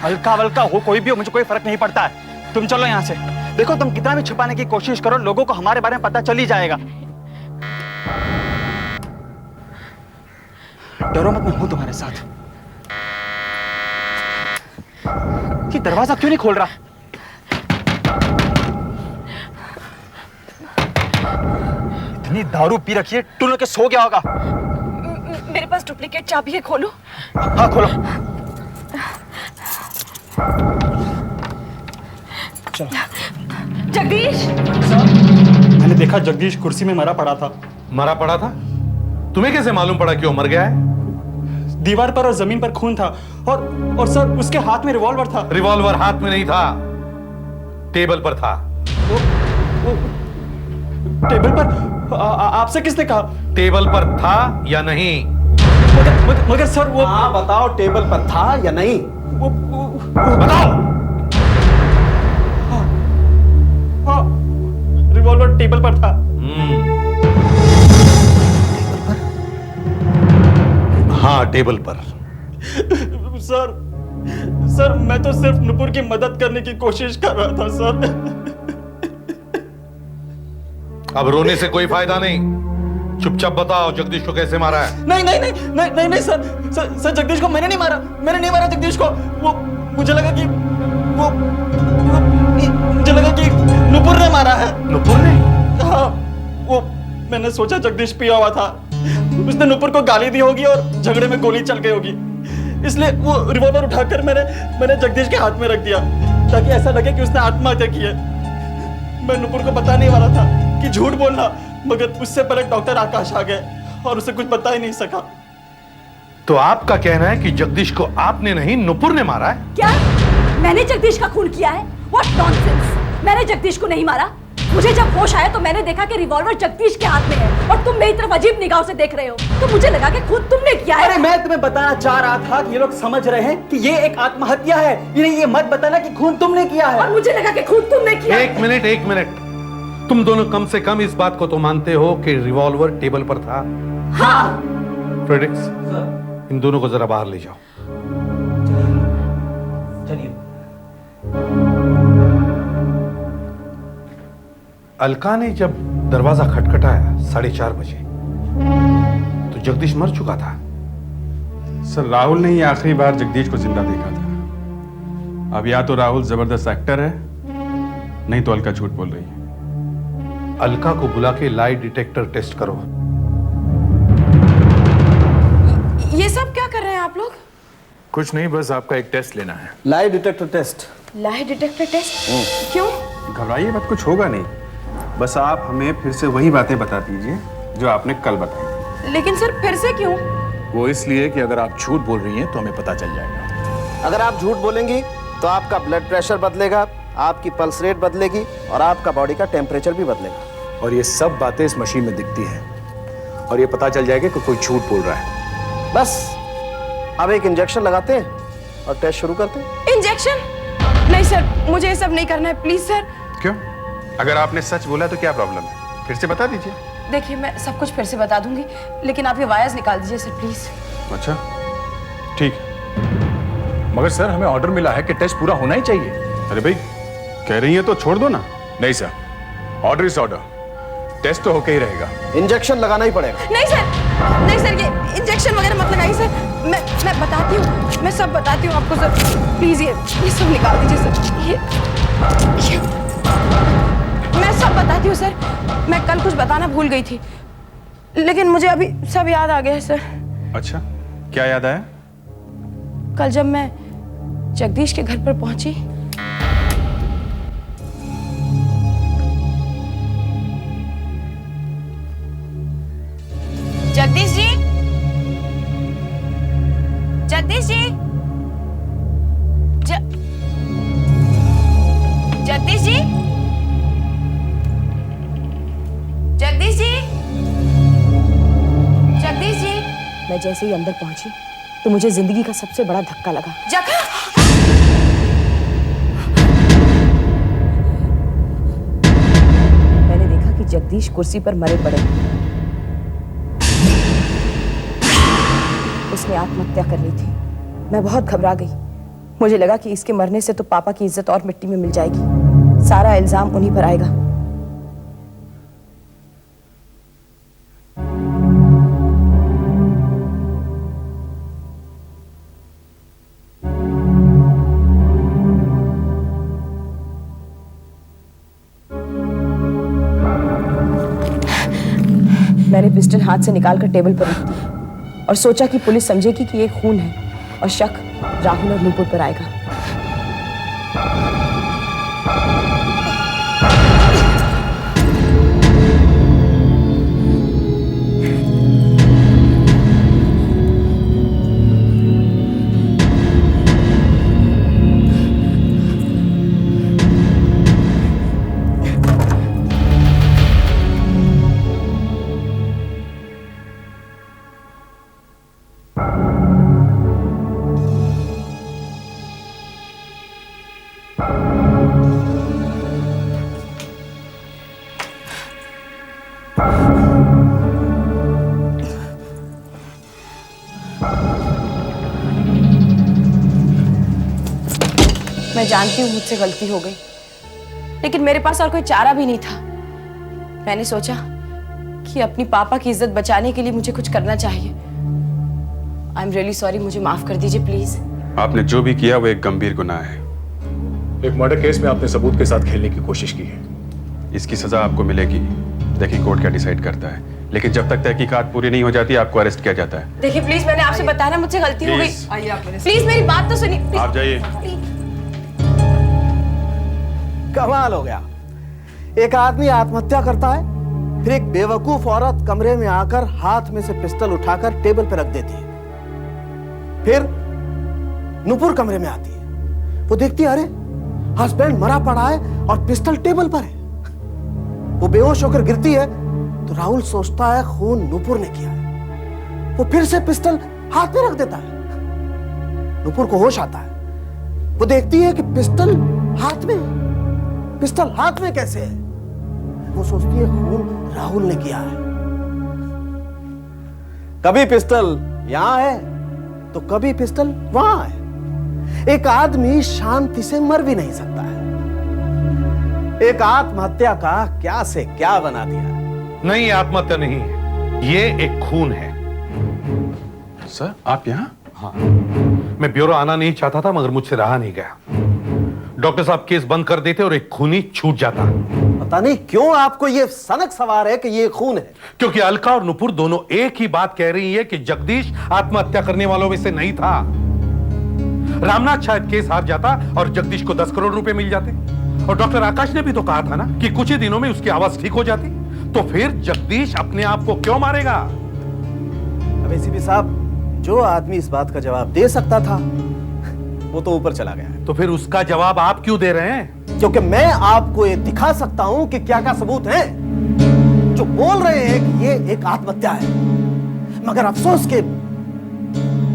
[SPEAKER 3] अलका वलका हो, कोई भी हो, मुझे कोई फर्क नहीं पड़ता है। तुम चलो यहाँ से। देखो तुम कितना भी छुपाने की कोशिश करो, लोगों को हमारे बारे में पता चल ही जाएगा। डरो मत, मैं हूं तुम्हारे साथ। ये दरवाजा क्यों नहीं खोल रहा? इतनी दारू पी रखी है, टून के सो गया होगा।
[SPEAKER 13] मेरे पास डुप्लीकेट चाबी है, खोलो।
[SPEAKER 3] हाँ खोलो। चलो।
[SPEAKER 13] जगदीश!
[SPEAKER 3] मैंने देखा जगदीश कुर्सी में मरा पड़ा था।
[SPEAKER 12] मरा पड़ा था? तुम्हें कैसे मालूम पड़ा कि वो मर गया है?
[SPEAKER 3] दीवार पर और जमीन पर खून था और सर उसके हाथ में रिवॉल्वर था।
[SPEAKER 12] रिवॉल्वर हाथ में नहीं था, टेबल पर था।
[SPEAKER 3] वो टेबल पर? आपसे किसने कहा?
[SPEAKER 12] टेबल पर था या नहीं?
[SPEAKER 3] मगर सर वो...
[SPEAKER 2] हाँ बताओ, टेबल पर था या नहीं?
[SPEAKER 3] वो
[SPEAKER 12] बताओ।
[SPEAKER 3] हाँ, रिवॉल्वर टेबल पर था।
[SPEAKER 12] हाँ टेबल पर।
[SPEAKER 3] सर मैं तो सिर्फ नुपुर की मदद करने की कोशिश कर रहा था सर।
[SPEAKER 12] अब रोने से कोई फायदा नहीं, चुपचाप बताओ जगदीश को कैसे मारा है?
[SPEAKER 3] नहीं सर जगदीश को मैंने नहीं मारा जगदीश को। वो मुझे लगा कि नुपुर ने मारा है।
[SPEAKER 12] नुपुर ने?
[SPEAKER 3] हाँ, वो मैंने सोचा जगदीश पिया हुआ था, उसने नुपुर को गाली दी होगी और झगड़े में गोली चल गई होगी, इसलिए वो रिवॉल्वर उठाकर मैंने जगदीश के हाथ में रख दिया ताकि ऐसा लगे कि उसने आत्महत्या की है। मैं नुपुर को बताने वाला था कि झूठ बोलना, मगर उससे पहले डॉक्टर आकाश आ गए और उसे कुछ बता ही नहीं सका।
[SPEAKER 12] तो आपका कहना है कि जगदीश को आपने नहीं नुपुर ने मारा है?
[SPEAKER 13] क्या मैंने जगदीश का खून किया है? What nonsense! मैंने जगदीश को नहीं मारा। मुझे जब होश आया तो मैंने देखा कि रिवॉल्वर जगदीश के हाथ में है और तुम मेरी तरफ अजीब निगाहों से देख रहे हो, तो मुझे लगा कि खुद तुमने किया है।
[SPEAKER 3] अरे मैं तुम्हें बताना चाह रहा था कि ये लोग समझ रहे हैं कि ये एक आत्महत्या है, ये मत बताना कि खून तुमने किया है।
[SPEAKER 13] और मुझे लगा कि खुद तुमने किया।
[SPEAKER 12] एक मिनट, तुम दोनों कम से कम इस बात को तो मानते हो कि रिवॉल्वर टेबल पर था?
[SPEAKER 13] हाँ।
[SPEAKER 12] फ्रेडरिक्स, इन दोनों को जरा बाहर ले जाओ।
[SPEAKER 2] चलिए।
[SPEAKER 12] अलका ने जब दरवाजा खटखटाया 4:30 बजे, तो जगदीश मर चुका था।
[SPEAKER 4] सर राहुल ने ही आखिरी बार जगदीश को जिंदा देखा था। अब या तो राहुल जबरदस्त एक्टर है, नहीं तो अलका झूठ बोल रही है।
[SPEAKER 12] अलका को बुला के लाई डिटेक्टर टेस्ट करो।
[SPEAKER 6] ये सब क्या कर रहे हैं आप लोग?
[SPEAKER 10] कुछ नहीं, बस आपका एक टेस्ट लेना है।
[SPEAKER 2] Lie detector test.
[SPEAKER 6] Lie detector test? क्यों?
[SPEAKER 4] घबराइए मत, कुछ होगा नहीं। बस आप हमें फिर से वही बातें बता दीजिए जो आपने कल बताई।
[SPEAKER 6] लेकिन सर फिर से क्यों?
[SPEAKER 10] वो इसलिए कि अगर आप झूठ बोल रही हैं तो हमें पता चल जाएगा।
[SPEAKER 2] अगर आप झूठ बोलेंगी तो आपका ब्लड प्रेशर बदलेगा, आपकी पल्स रेट बदलेगी और आपका बॉडी का टेम्परेचर भी बदलेगा।
[SPEAKER 10] और ये सब बातें इस मशीन में दिखती हैं और ये पता चल जाएगा कि कोई झूठ बोल रहा है।
[SPEAKER 2] बस अब एक इंजेक्शन लगाते हैं और टेस्ट शुरू करते हैं।
[SPEAKER 6] इंजेक्शन? नहीं सर, मुझे ये सब नहीं करना है, प्लीज सर।
[SPEAKER 4] क्यों? अगर आपने सच बोला तो क्या प्रॉब्लम है? फिर से बता दीजिए।
[SPEAKER 6] देखिए, मैं सब कुछ फिर से बता दूंगी, लेकिन आप ये वायर्स निकाल दीजिए सर, प्लीज।
[SPEAKER 4] अच्छा, ठीक है।
[SPEAKER 10] मगर सर, हमें ऑर्डर मिला है कि टेस्ट पूरा होना ही चाहिए।
[SPEAKER 4] अरे भाई, कह रही है तो छोड़ दो ना।
[SPEAKER 10] नहीं सर, ऑर्डर इज ऑर्डर, टेस्ट तो होके ही रहेगा।
[SPEAKER 2] इंजेक्शन लगाना ही पड़ेगा।
[SPEAKER 6] नहीं सर, ये इंजेक्शन वगैरह मत लगाइए सर। मैं बताती हूँ, मैं सब बताती हूँ आपको सर। प्लीज ये सब निकाल दीजिए सर। ये मैं सब बताती हूँ सर। मैं कल कुछ बताना भूल गई थी, लेकिन मुझे अभी सब याद आ गया है सर।
[SPEAKER 4] अच्छा, क्या याद आया?
[SPEAKER 6] कल जब मैं जगदीश के घर पर पहुंची, जगदीश जी, जगदीश जी, जगदीश जी, जगदीश जी, जगदीश जी। मैं जैसे ही अंदर पहुंची तो मुझे जिंदगी का सबसे बड़ा धक्का लगा। मैंने देखा कि जगदीश कुर्सी पर मरे पड़े। उसने आत्महत्या कर ली थी। मैं बहुत घबरा गई। मुझे लगा कि इसके मरने से तो पापा की इज्जत और मिट्टी में मिल जाएगी। सारा इल्जाम उन्हीं पर आएगा। मैंने पिस्टल हाथ से निकालकर टेबल पर रख दी और सोचा कि पुलिस समझेगी कि ये खून है और शक राहुल और नूपुर पर आएगा। मैं जानती हूँ मुझसे गलती हो गई, लेकिन मेरे पास और कोई चारा भी नहीं था। मैंने सोचा कि अपनी पापा की इज्जत बचाने के लिए मुझे कुछ करना चाहिए। आई एम रियली सॉरी, मुझे माफ कर दीजिए प्लीज।
[SPEAKER 4] आपने जो भी किया वो एक गंभीर गुनाह है।
[SPEAKER 10] एक मर्डर केस में आपने सबूत के साथ खेलने की कोशिश की है।
[SPEAKER 4] इसकी सजा आपको मिलेगी। देखिए कोर्ट क्या डिसाइड करता है, लेकिन जब तक तहकीकात पूरी नहीं हो जाती आपको अरेस्ट किया जाता है।
[SPEAKER 6] देखिए प्लीज, मैंने आपसे बताया ना मुझसे गलती हो गई। प्लीज मेरी बात तो सुनिए।
[SPEAKER 4] आप जाइए।
[SPEAKER 2] कमाल हो गया। एक आदमी आत्महत्या करता है, फिर एक बेवकूफ औरत कमरे में आकर हाथ में से पिस्टल उठाकर टेबल पर रख देती है। फिर नूपुर कमरे में आती है। वो देखती है, अरे हस्बैंड मरा पड़ा है और पिस्टल टेबल पर है। वो बेहोश होकर गिरती है तो राहुल सोचता है खून नूपुर ने किया है। वो फिर से पिस्टल हाथ में रख देता है। नूपुर को होश आता है। वो देखती है कि पिस्टल हाथ में है। पिस्टल हाथ में कैसे है? वो सोचती है खून राहुल ने किया है। कभी पिस्टल यहां है तो कभी पिस्टल वहां है। एक आदमी शांति से मर भी नहीं सकता है। एक आत्महत्या का क्या से क्या बना दिया।
[SPEAKER 12] नहीं, आत्महत्या नहीं है, ये एक खून है।
[SPEAKER 4] सर आप यहाँ?
[SPEAKER 12] हाँ, मैं ब्यूरो आना नहीं चाहता था मगर मुझसे रहा नहीं गया। डॉक्टर साहब केस बंद कर देते और एक खूनी छूट जाता।
[SPEAKER 2] पता नहीं क्यों आपको ये सनक सवार है कि ये खून है।
[SPEAKER 12] क्योंकि अलका और नुपुर दोनों एक ही बात कह रही है कि जगदीश आत्महत्या करने वालों में से नहीं था। रामनाथ शायद केस हार जाता और जगदीश को 10 करोड़ रुपए मिल जाते। और डॉक्टर आकाश ने भी तो कहा था ना कि कुछ ही दिनों में उसकी आवाज ठीक हो जाती। तो फिर जगदीश अपने आप को क्यों मारेगा?
[SPEAKER 2] अब एसीपी साहब, जो आदमी इस बात का जवाब दे सकता था वो तो ऊपर चला गया है।
[SPEAKER 12] तो फिर उसका जवाब आप क्यों दे रहे हैं?
[SPEAKER 2] क्योंकि मैं आपको ये दिखा सकता हूं कि क्या क्या सबूत हैं जो बोल रहे हैं कि ये एक आत्महत्या है, मगर अफसोस के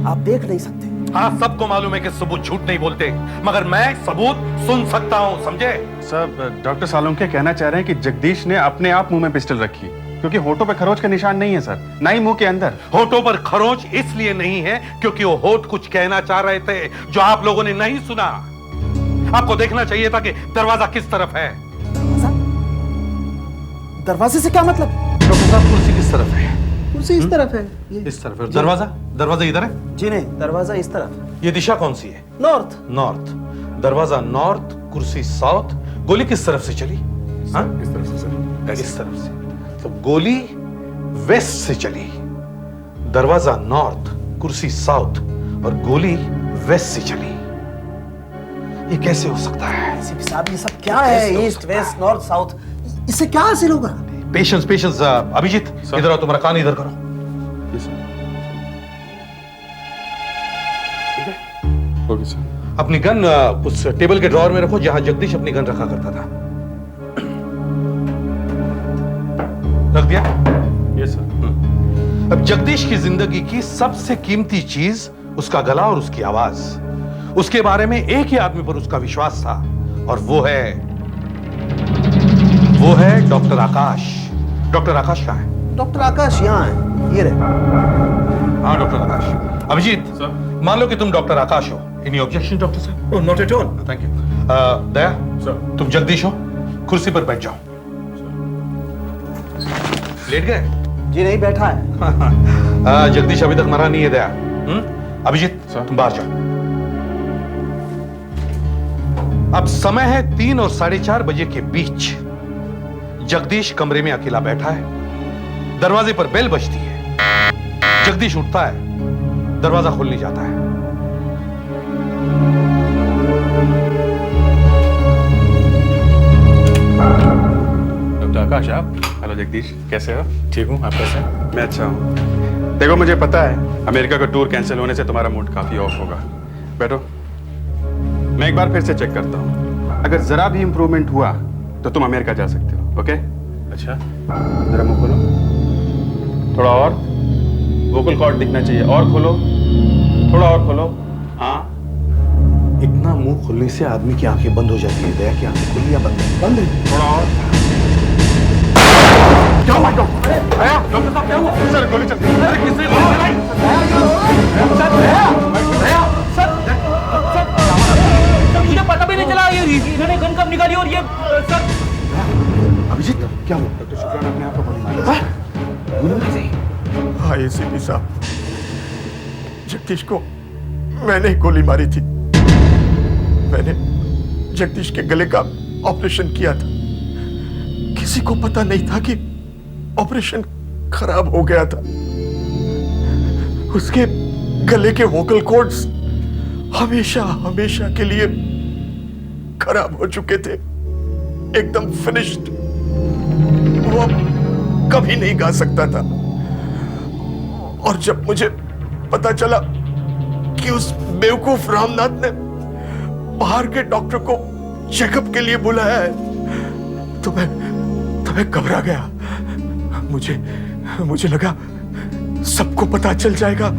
[SPEAKER 2] आप देख नहीं सकते।
[SPEAKER 12] हाँ, सबको मालूम है कि सबूत झूठ नहीं बोलते, मगर मैं सबूत सुन सकता हूं, समझे?
[SPEAKER 4] सर, डॉक्टर सालुंके कहना चाह रहे हैं कि जगदीश ने अपने आप मुंह में पिस्टल रखी, क्योंकि होठों पे खरोच का निशान नहीं है सर, ना ही मुंह के अंदर।
[SPEAKER 12] होठों पर खरोच इसलिए नहीं है क्योंकि वो होठ कुछ कहना चाह रहे थे जो आप लोगों ने नहीं सुना। आपको देखना चाहिए था कि दरवाजा किस तरफ है।
[SPEAKER 2] दरवाजे से क्या मतलब?
[SPEAKER 12] डॉक्टर साहब, कुर्सी किस तरफ है?
[SPEAKER 2] कुर्सी इस तरफ है।
[SPEAKER 12] इस तरफ है। दरवाजा? दरवाजा इधर है?
[SPEAKER 2] जी नहीं, दरवाजा इस तरफ।
[SPEAKER 12] ये दिशा कौन सी है?
[SPEAKER 2] नॉर्थ।
[SPEAKER 12] नॉर्थ। दरवाजा नॉर्थ, कुर्सी साउथ। गोली किस तरफ से चली? हाँ?
[SPEAKER 4] इस तरफ से सर।
[SPEAKER 12] इस तरफ से। तो गोली वेस्ट से चली, दरवाजा नॉर्थ, कुर्सी साउथ और गोली वेस्ट से चली। ये कैसे हो सकता है?
[SPEAKER 2] साहब, ये सब क्या है? ईस्ट वेस्ट नॉर्थ साउथ, इससे क्या हासिल होगा?
[SPEAKER 12] Patience, patience. अभिजीत, इधर आओ, तुम्हारा कान इधर करो।
[SPEAKER 4] Okay sir.
[SPEAKER 12] अपनी गन उस टेबल के ड्रॉअर में रखो जहां जगदीश अपनी गन रखा करता था। रख दिया?
[SPEAKER 4] Yes sir.
[SPEAKER 12] अब जगदीश की जिंदगी की सबसे कीमती चीज उसका गला और उसकी आवाज। उसके बारे में एक ही आदमी पर उसका विश्वास था और वो है डॉक्टर आकाश। डॉक्टर आकाश कहाँ है?
[SPEAKER 2] डॉक्टर आकाश यहाँ है, ये रहे।
[SPEAKER 12] हाँ, डॉक्टर आकाश। अभिजीत सर, मान लो कि तुम डॉक्टर आकाश हो। एनी ऑब्जेक्शन डॉक्टर साहब?
[SPEAKER 5] Oh, not at all.
[SPEAKER 12] Thank you. Daya sir, तुम जगदीश हो, कुर्सी पर बैठ जाओ। लेट गए?
[SPEAKER 2] जी नहीं, बैठा है।
[SPEAKER 12] जगदीश अभी तक मरा नहीं है। दया, अभिजीत तुम बाहर जाओ। अब समय है 3 और 4:30 बजे के बीच। जगदीश कमरे में अकेला बैठा है। दरवाजे पर बेल बजती है। जगदीश उठता है, दरवाजा खोलने जाता है।
[SPEAKER 4] डॉक्टर आकाश, आप? हेलो जगदीश, कैसे हो? ठीक हूँ, आप कैसे? मैं अच्छा हूँ। देखो, मुझे पता है अमेरिका का टूर कैंसिल होने से तुम्हारा मूड काफी ऑफ होगा। बैठो, मैं एक बार फिर से चेक करता हूँ। अगर जरा भी इंप्रूवमेंट हुआ तो तुम अमेरिका जा सकते हो। ओके? अच्छा, जरा मुंह खोलो, थोड़ा और। वोकल कॉर्ड दिखना चाहिए, और खोलो, थोड़ा और खोलो। हाँ,
[SPEAKER 12] इतना मुंह खुलने से आदमी की आंखें बंद हो जाती है। दया की आंखें खुली या बंद है?
[SPEAKER 2] बंद है।
[SPEAKER 4] थोड़ा और।
[SPEAKER 12] क्या हुआ डॉक्टर? डॉक्टर साहब, क्या हुआ?
[SPEAKER 4] सर, गोली चलती है।
[SPEAKER 12] अरे किसने गोली चलाई?
[SPEAKER 3] मुझे पता भी नहीं चला, ये इन्होंने गन कब निकाली और ये सर।
[SPEAKER 12] अभिजीत, क्या हुआ?
[SPEAKER 4] डॉक्टर शुक्ला ने अपने आप को गोली मारी।
[SPEAKER 5] हाँ, एसीपी साहब, जगदीश को मैंने ही गोली मारी थी। मैंने जगदीश के गले का ऑपरेशन किया था। किसी को पता नहीं था कि ऑपरेशन खराब हो गया था। उसके गले के वोकल कॉर्ड्स हमेशा हमेशा के लिए खराब हो चुके थे, एकदम फिनिश्ड। वो अब कभी नहीं गा सकता था। और जब मुझे पता चला कि उस बेवकूफ रामनाथ ने बाहर के डॉक्टर को चेकअप के लिए बुलाया है तो मैं घबरा गया। मुझे लगा सबको पता चल जाएगा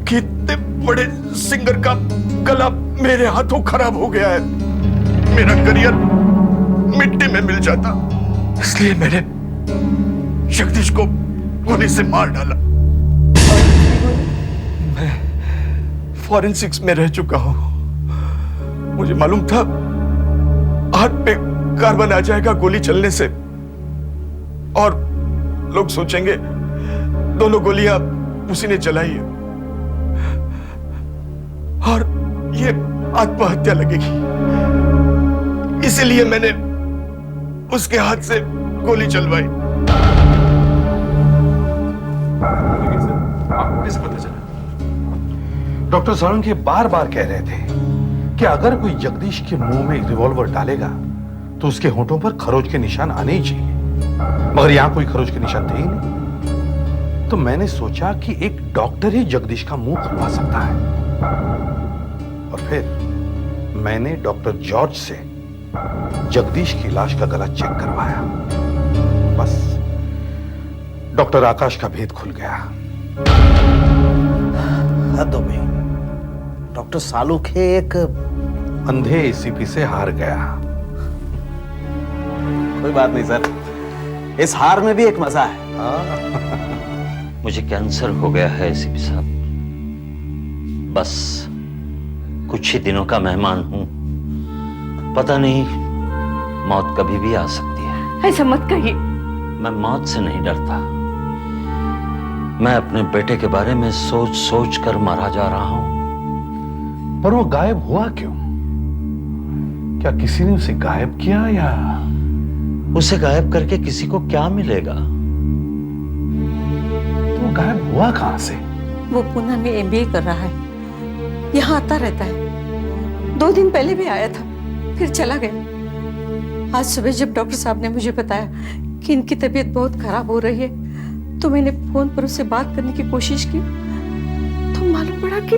[SPEAKER 5] कि इतने बड़े सिंगर का गला मेरे हाथों खराब हो गया है। मेरा करियर मिट्टी में मिल जाता, इसलिए मैंने जगदीश को गोली से मार डाला। मैं फॉरेंसिक्स में रह चुका हूं। मुझे मालूम था हाथ पे कार्बन आ जाएगा गोली चलने से, और लोग सोचेंगे दोनों गोलियां उसी ने चलाई है और ये आत्महत्या लगेगी। इसीलिए मैंने उसके हाथ से गोली चलवाई।
[SPEAKER 4] आपको कैसे पता चला?
[SPEAKER 12] डॉक्टर सालुंके बार बार कह रहे थे कि अगर कोई जगदीश के मुंह में रिवॉल्वर डालेगा तो उसके होठों पर खरोच के निशान आने ही चाहिए, मगर यहां कोई खरोच के निशान थे ही नहीं। तो मैंने सोचा कि एक डॉक्टर ही जगदीश का मुंह खुलवा सकता है, और फिर मैंने डॉक्टर जॉर्ज से जगदीश की लाश का गला चेक करवाया। बस डॉक्टर आकाश का भेद खुल गया।
[SPEAKER 2] हद हो गई। डॉक्टर सालुखे एक
[SPEAKER 12] अंधे एसीपी से हार गया।
[SPEAKER 2] कोई बात नहीं सर, इस हार में भी एक मजा है।
[SPEAKER 14] मुझे कैंसर हो गया है एसीपी साहब। बस कुछ ही दिनों का मेहमान हूं। पता नहीं मौत कभी भी आ सकती है।
[SPEAKER 6] ऐसा मत कहिए।
[SPEAKER 14] मैं मौत से नहीं डरता। मैं अपने बेटे के बारे में सोच सोच कर मारा जा रहा हूं।
[SPEAKER 12] पर वो गायब हुआ क्यों? क्या किसी ने उसे गायब किया या?
[SPEAKER 14] उसे गायब करके किसी को क्या मिलेगा?
[SPEAKER 12] तो वो गायब हुआ कहां से?
[SPEAKER 15] वो पुणे में एमबीए कर रहा है। यहाँ आता रहता है। 2 दिन पहले भी आया था, फिर चला गया। आज सुबह जब डॉक्टर साहब ने मुझे बताया कि इनकी तबीयत बहुत खराब हो रही है, तो मैंने फोन पर उससे बात करने की कोशिश की, तो मालूम पड़ा कि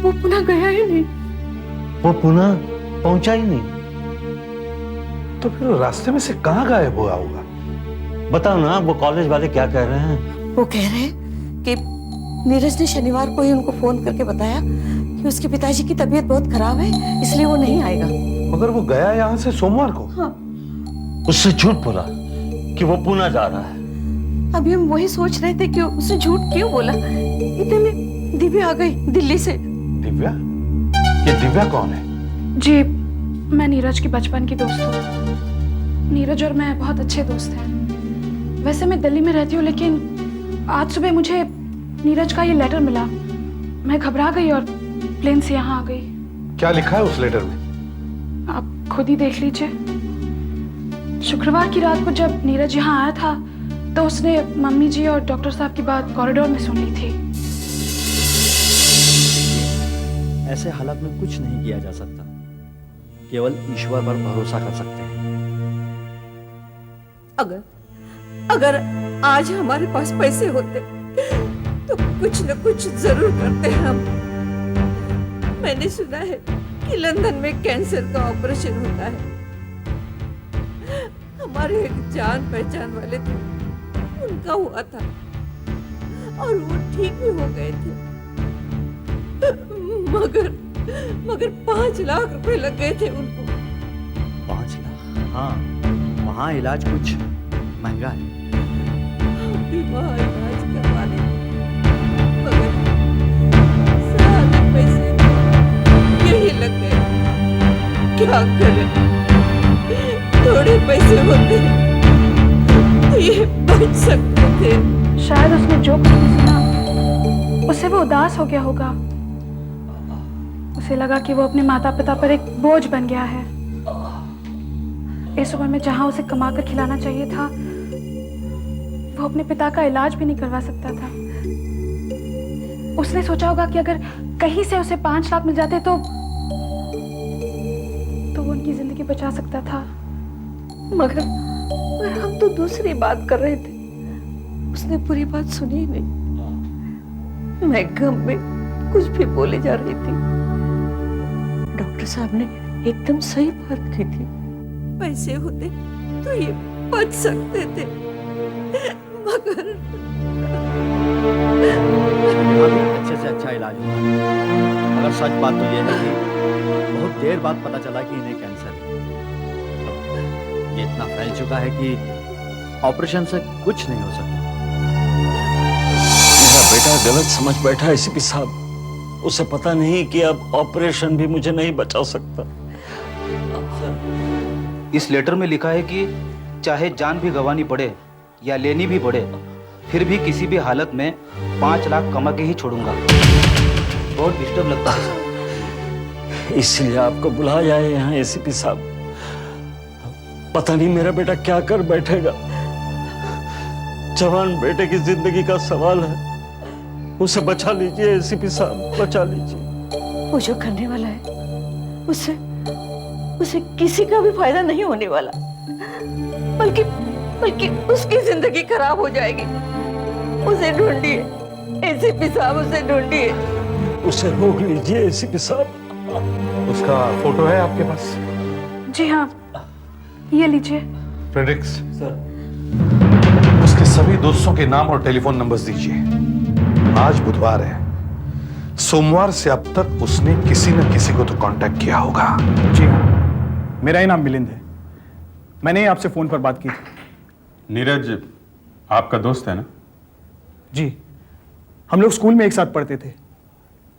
[SPEAKER 15] वो पुणे गया ही नहीं।
[SPEAKER 14] वो पुणे पहुंचा ही नहीं।
[SPEAKER 12] तो फिर वो रास्ते में से कहां गायब हुआ होगा?
[SPEAKER 14] बताओ ना, वो कॉलेज वाले क्या कह रहे हैं?
[SPEAKER 15] वो कह रहे हैं कि नीरज ने शनिवार को ही उनको फोन करके बताया कि उसके पिताजी की तबीयत बहुत खराब है, इसलिए वो नहीं आएगा।
[SPEAKER 12] मगर वो गया यहाँ से सोमवार को।
[SPEAKER 15] हाँ।
[SPEAKER 14] उससे झूठ बोला कि वो पुणे जा रहा है।
[SPEAKER 15] अभी हम वही सोच रहे थे कि उसने झूठ क्यों बोला। इतने में दिव्या आ गई दिल्ली से।
[SPEAKER 12] दिव्या? ये दिव्या कौन है?
[SPEAKER 16] जी, मैं नीरज की बचपन की दोस्त हूँ। नीरज और मैं बहुत अच्छे दोस्त हैं। वैसे मैं दिल्ली में रहती हूँ, लेकिन आज सुबह मुझे नीरज का ये लेटर मिला। मैं घबरा गई और प्लेन से यहाँ आ गई।
[SPEAKER 12] क्या लिखा है उस लेटर में?
[SPEAKER 16] आप खुद ही देख लीजिए। शुक्रवार की रात को जब नीरज यहाँ आया था, तो उसने मम्मी जी और डॉक्टर साहब की बात कॉरिडोर में सुन ली थी।
[SPEAKER 17] ऐसे हालात में कुछ नहीं किया जा सकता, केवल ईश्वर पर भरोसा कर सकते हैं।
[SPEAKER 15] अगर आज हमारे पास पैसे होते तो कुछ न कुछ जरूर करते हम। मैंने सुना है कि लंदन में कैंसर का ऑपरेशन होता है। हमारे एक जान पहचान वाले थे, उनका हुआ था और वो ठीक भी हो गए थे। मगर 5 लाख रुपए लग गए थे उनको।
[SPEAKER 17] 5 लाख? हाँ, वहाँ इलाज कुछ महंगा है।
[SPEAKER 15] हम भी वहाँ इलाज करवा लें, मगर सारे पैसे यही लग गए। क्या करें? थोड़े पैसे होते तो ये बच सकते थे।
[SPEAKER 16] शायद उसने जो कुछ भी सुना, उससे वो उदास हो गया होगा। उसे लगा कि वो अपने माता पिता पर एक बोझ बन गया है। इस उम्र में जहां उसे कमाकर खिलाना चाहिए था, वो अपने पिता का इलाज भी नहीं करवा सकता था। उसने सोचा होगा कि अगर कहीं से उसे 5 लाख मिल जाते तो वो उनकी जिंदगी बचा सकता था।
[SPEAKER 15] मगर हम तो दूसरी बात कर रहे थे। उसने पूरी बात सुनी ही नहीं। मैं गम में कुछ भी बोले जा रही थी। डॉक्टर साहब ने एकदम सही बात की थी। पैसे होते तो ये बच सकते थे, मगर
[SPEAKER 17] अच्छे से अच्छा इलाज हुआ। मगर सच बात तो ये है कि बहुत देर बाद पता चला कि इन्हें कैंसर है। ये इतना फैल चुका है कि ऑपरेशन से कुछ नहीं हो सकता।
[SPEAKER 14] मेरा बेटा गलत समझ बैठा है एसीपी साहब। उसे पता नहीं कि अब ऑपरेशन भी मुझे नहीं बचा सकता।
[SPEAKER 18] इस लेटर में लिखा है कि चाहे जान भी गंवानी पड़े या लेनी भी पड़े, फिर भी किसी भी हालत में 5 लाख कमा के ही छोड़ूंगा। बहुत डिस्टर्ब लगता है सर।
[SPEAKER 14] इसलिए आपको बुलाया है यहाँ एसीपी साहब। पता नहीं मेरा बेटा क्या कर बैठेगा। जवान बेटे की जिंदगी का सवाल है। उसे बचा लीजिए एसीपी साहब, बचा लीजिए।
[SPEAKER 15] वो जो करने वाला है उसे किसी का भी फायदा नहीं होने वाला, बल्कि उसकी जिंदगी खराब हो जाएगी। उसे ढूंढिए एसीपी साहब, उसे ढूंढिए।
[SPEAKER 14] उसे रोक लीजिए एसीपी साहब।
[SPEAKER 12] उसका फोटो है आपके पास?
[SPEAKER 16] जी हाँ, ये लीजिए।
[SPEAKER 12] फ्रेडरिक्स सर, उसके सभी दोस्तों के नाम और टेलीफोन नंबर्स दीजिए। आज बुधवार है, सोमवार से अब तक उसने किसी न किसी को तो कांटेक्ट किया होगा।
[SPEAKER 10] जी हाँ, मेरा ही नाम मिलिंद है। मैंने ही आपसे फोन पर बात की थी।
[SPEAKER 4] नीरज आपका दोस्त है ना?
[SPEAKER 10] जी, हम लोग स्कूल में एक साथ पढ़ते थे,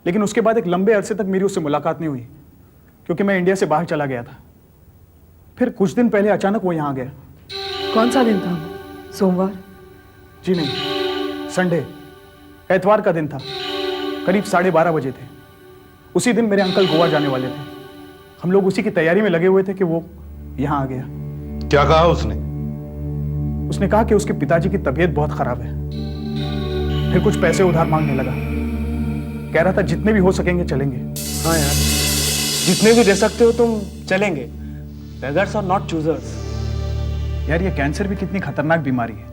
[SPEAKER 10] लेकिन उसके बाद एक लंबे अरसे तक मेरी उससे मुलाकात नहीं हुई क्योंकि मैं इंडिया से बाहर चला गया था। फिर कुछ दिन पहले अचानक वो यहाँ आ गया।
[SPEAKER 11] कौन सा दिन था? सोमवार?
[SPEAKER 10] जी नहीं, संडे, एतवार का दिन था। करीब 12:30 बजे थे। उसी दिन मेरे अंकल गोवा जाने वाले थे। हम लोग उसी की तैयारी में लगे हुए थे कि वो यहाँ आ गया।
[SPEAKER 12] क्या कहा उसने?
[SPEAKER 10] उसने कहा कि उसके पिताजी की तबीयत बहुत खराब है। फिर कुछ पैसे उधार मांगने लगा। कह रहा था जितने भी हो सकेंगे चलेंगे।
[SPEAKER 3] हाँ यार, जितने भी दे सकते हो तुम चलेंगे। Beggars are not choosers.
[SPEAKER 10] यार ये कैंसर भी कितनी खतरनाक बीमारी है।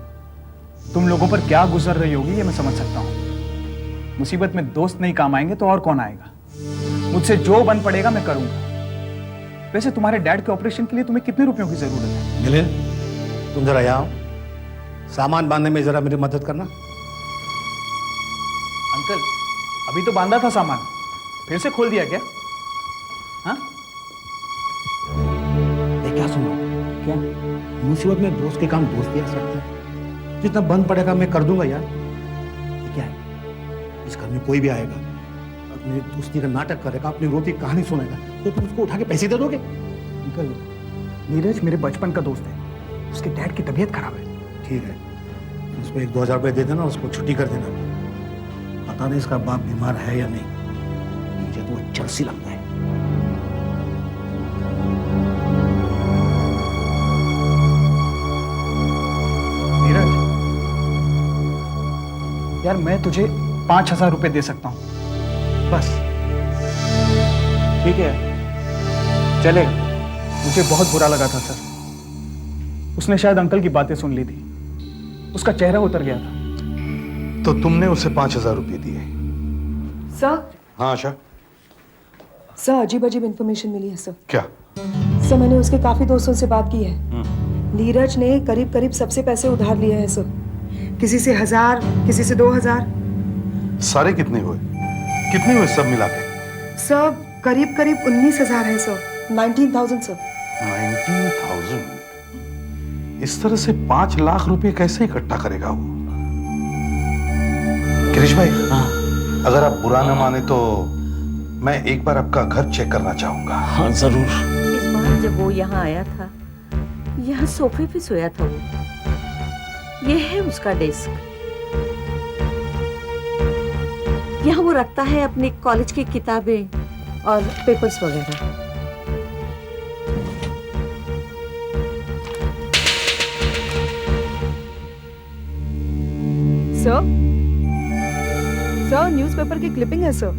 [SPEAKER 10] तुम लोगों पर क्या गुजर रही होगी ये मैं समझ सकता हूँ। मुसीबत में दोस्त नहीं काम आएंगे तो और कौन आएगा? मुझसे जो बन पड़ेगा मैं करूंगा। वैसे तुम्हारे डैड के ऑपरेशन के लिए तुम्हें कितने रुपयों की जरूरत है?
[SPEAKER 9] मिलिंद, तुम जरा यहाँ आओ। सामान बांधने में जरा मेरी मदद करना।
[SPEAKER 10] अंकल, अभी तो बांधा था सामान, फिर से खोल दिया क्या? हाँ?
[SPEAKER 9] ये क्या सुन रहा हूँ? क्या मुसीबत में दोस्त के काम दोस्त ही आ सकते हैं। जितना बंद पड़ेगा मैं कर दूंगा यार। ये क्या है? इस घर में कोई भी आएगा, अपनी दोस्ती का नाटक करेगा, अपनी रोती कहानी सुनेगा, तो तुम उसको उठा के पैसे दे दोगे?
[SPEAKER 10] अंकल, नीरज मेरे बचपन का दोस्त है। उसके डैड की तबीयत खराब है।
[SPEAKER 9] ठीक है, उसको 1-2 हज़ार रुपये दे देना, उसको छुट्टी कर देना। पता नहीं इसका बाप बीमार है या नहीं, मुझे तो वो चर्सी लगता है।
[SPEAKER 10] नीरज, यार मैं तुझे 5,000 रुपए दे सकता हूं, बस।
[SPEAKER 3] ठीक है, चलेगा।
[SPEAKER 10] मुझे बहुत बुरा लगा था सर। उसने शायद अंकल की बातें सुन ली थी। उसका चेहरा उतर गया था।
[SPEAKER 12] तो तुमने उसे 5,000 रुपये दिए?
[SPEAKER 11] सर?
[SPEAKER 12] हाँ आशा।
[SPEAKER 11] सर, अजीब अजीब इंफॉर्मेशन मिली है सर।
[SPEAKER 12] क्या?
[SPEAKER 11] सर, मैंने उसके काफी दोस्तों से बात की है। नीरज ने करीब करीब सबसे पैसे उधार लिए हैं सर। किसी से 1,000, किसी से 2,000।
[SPEAKER 12] सारे कितने हुए? कितने हुए सब मिला के?
[SPEAKER 11] सब करीब करीब 19,000 है सर। 19,000 सर।
[SPEAKER 12] 19,000? इस तरह से 5 लाख रुपए कैसे इकट्ठा करेगा वो? गिरीश भाई, अगर आप बुरा न माने तो मैं एक बार आपका घर चेक करना चाहूंगा।
[SPEAKER 14] हाँ जरूर।
[SPEAKER 15] इस बार जब वो यहाँ आया था, यहाँ सोफे पे सोया था वो। ये है उसका डेस्क। यहाँ वो रखता है अपनी कॉलेज की किताबें और पेपर्स वगैरह।
[SPEAKER 11] सर, न्यूज़पेपर की क्लिपिंग है सर।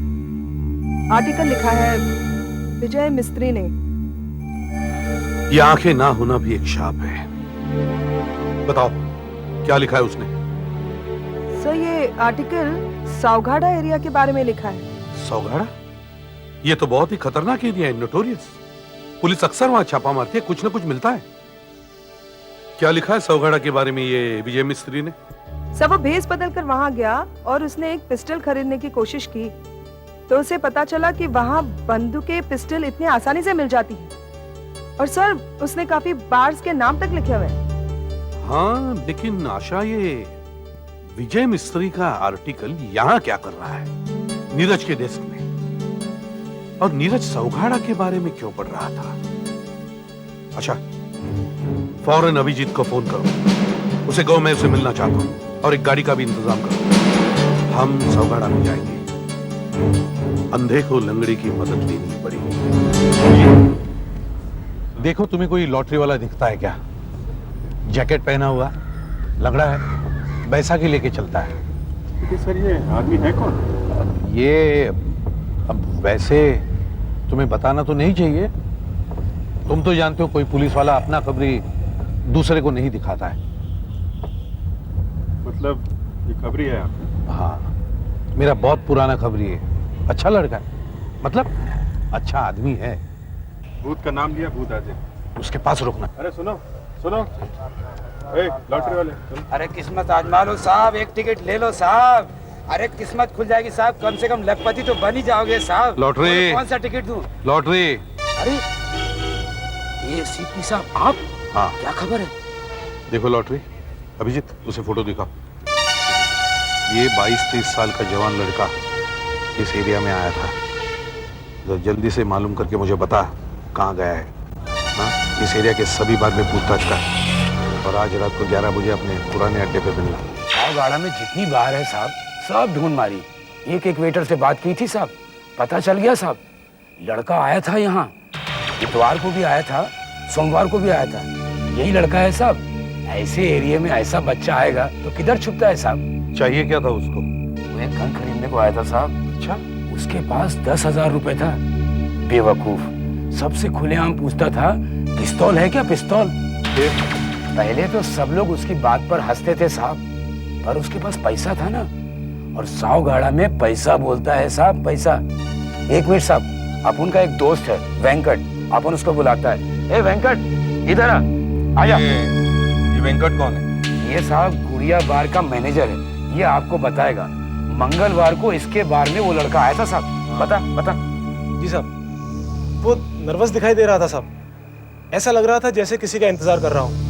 [SPEAKER 11] आर्टिकल लिखा है विजय मिस्त्री ने।
[SPEAKER 12] ये आंखें ना होना भी एक शाप है। बताओ क्या लिखा है उसने?
[SPEAKER 11] सर, ये आर्टिकल सावघाड़ा एरिया के बारे में लिखा है।
[SPEAKER 12] सावघाड़ा? ये तो बहुत ही खतरनाक एरिया है, नोटोरियस। पुलिस अक्सर वहां छापा मारती है, कुछ ना कुछ मिलता है। क्या लिखा है सावघाड़ा के बारे में ये विजय मिस्त्री ने?
[SPEAKER 11] सर, वो भेस बदल कर वहां गया और उसने एक पिस्टल खरीदने की कोशिश की, तो उसे पता चला कि वहां बंदूकें, पिस्टल इतनी आसानी से मिल जाती है। और सर, उसने काफी बार्स के नाम तक लिखे हुए हैं।
[SPEAKER 12] हाँ, लेकिन आशा, ये विजय मिस्त्री का आर्टिकल यहाँ क्या कर रहा है? नीरज के डेस्क में। और नीरज सावघाड़ा के बारे में क्यों पढ़ रहा था? अच्छा, फौरन अभिजीत को फोन करो, उसे कहो मैं उसे मिलना चाहता हूँ, और एक गाड़ी का भी इंतजाम करो। हम सावघाड़ा में जाएंगे। अंधे को लंगड़ी की मदद लेनी पड़ेगी।
[SPEAKER 9] देखो, तुम्हें कोई लॉटरी वाला दिखता है क्या? जैकेट पहना हुआ, लंगड़ा है, बैसाखी लेके चलता है।
[SPEAKER 4] सर, ये आदमी है कौन?
[SPEAKER 9] ये अब वैसे तुम्हें बताना तो नहीं चाहिए। तुम तो जानते हो कोई पुलिस वाला अपना खबरी दूसरे को नहीं दिखाता है।
[SPEAKER 4] मतलब ये खबरी है आप?
[SPEAKER 9] हाँ, मेरा बहुत पुराना खबरी है। अच्छा लड़का है, मतलब अच्छा आदमी है।
[SPEAKER 4] भूत का नाम लिया, भूत आ जाए।
[SPEAKER 9] उसके पास रुकना।
[SPEAKER 4] अरे सुनो सुनो, लॉटरी वाले सुनो।
[SPEAKER 18] अरे किस्मत आजमा लो साहब, एक टिकट ले लो साहब।
[SPEAKER 19] अरे किस्मत खुल जाएगी साहब, कम से कम लखपति तो बन ही जाओगे साहब।
[SPEAKER 12] लॉटरी।
[SPEAKER 19] कौन सा टिकट दूं?
[SPEAKER 12] लॉटरी।
[SPEAKER 19] अरे ये सीपी साहब आप?
[SPEAKER 12] हाँ।
[SPEAKER 19] क्या खबर है?
[SPEAKER 12] देखो लॉटरी। अभिजीत उसे फोटो दिखाओ। ये 22-23 साल का जवान लड़का इस एरिया में आया था। तो जल्दी से मालूम करके मुझे बता कहाँ गया है। हाँ, इस एरिया के सभी बार में पूछताछ कर और आज रात को 11 बजे अपने पुराने अड्डे पे मिलना।
[SPEAKER 19] गाड़ा में जितनी बार है साहब सब ढूंढ मारी, एक एक वेटर से बात की थी साहब, पता चल गया साहब। लड़का आया था यहाँ, इतवार को भी आया था, सोमवार को भी आया था। यही लड़का है साहब। ऐसे एरिया में ऐसा बच्चा आएगा तो किधर छुपता है साहब?
[SPEAKER 12] चाहिए क्या था उसको?
[SPEAKER 19] वो एक गन खरीदने को आया था साहब। अच्छा, उसके पास 10,000 रुपए था। बेवकूफ, सबसे खुलेआम पूछता था पिस्तौल है क्या, पिस्तौल? पहले तो सब लोग उसकी बात पर हंसते थे साहब, पर उसके पास पैसा था ना, और 100 गाड़ा में पैसा बोलता है साहब, पैसा। एक मिनट साहब, अपन का एक दोस्त है वेंकट, अपन उसको बुलाता है। ए वेंकट, इधर आ जा।
[SPEAKER 12] ये वेंकट कौन है?
[SPEAKER 19] ये साहब गुड़िया बार का मैनेजर है, ये आपको बताएगा। मंगलवार को इसके बार में वो लड़का आया था साहब। बता।
[SPEAKER 20] जी साहब, वो नर्वस दिखाई दे रहा था साहब, ऐसा लग रहा था जैसे किसी का इंतजार कर रहा हूँ।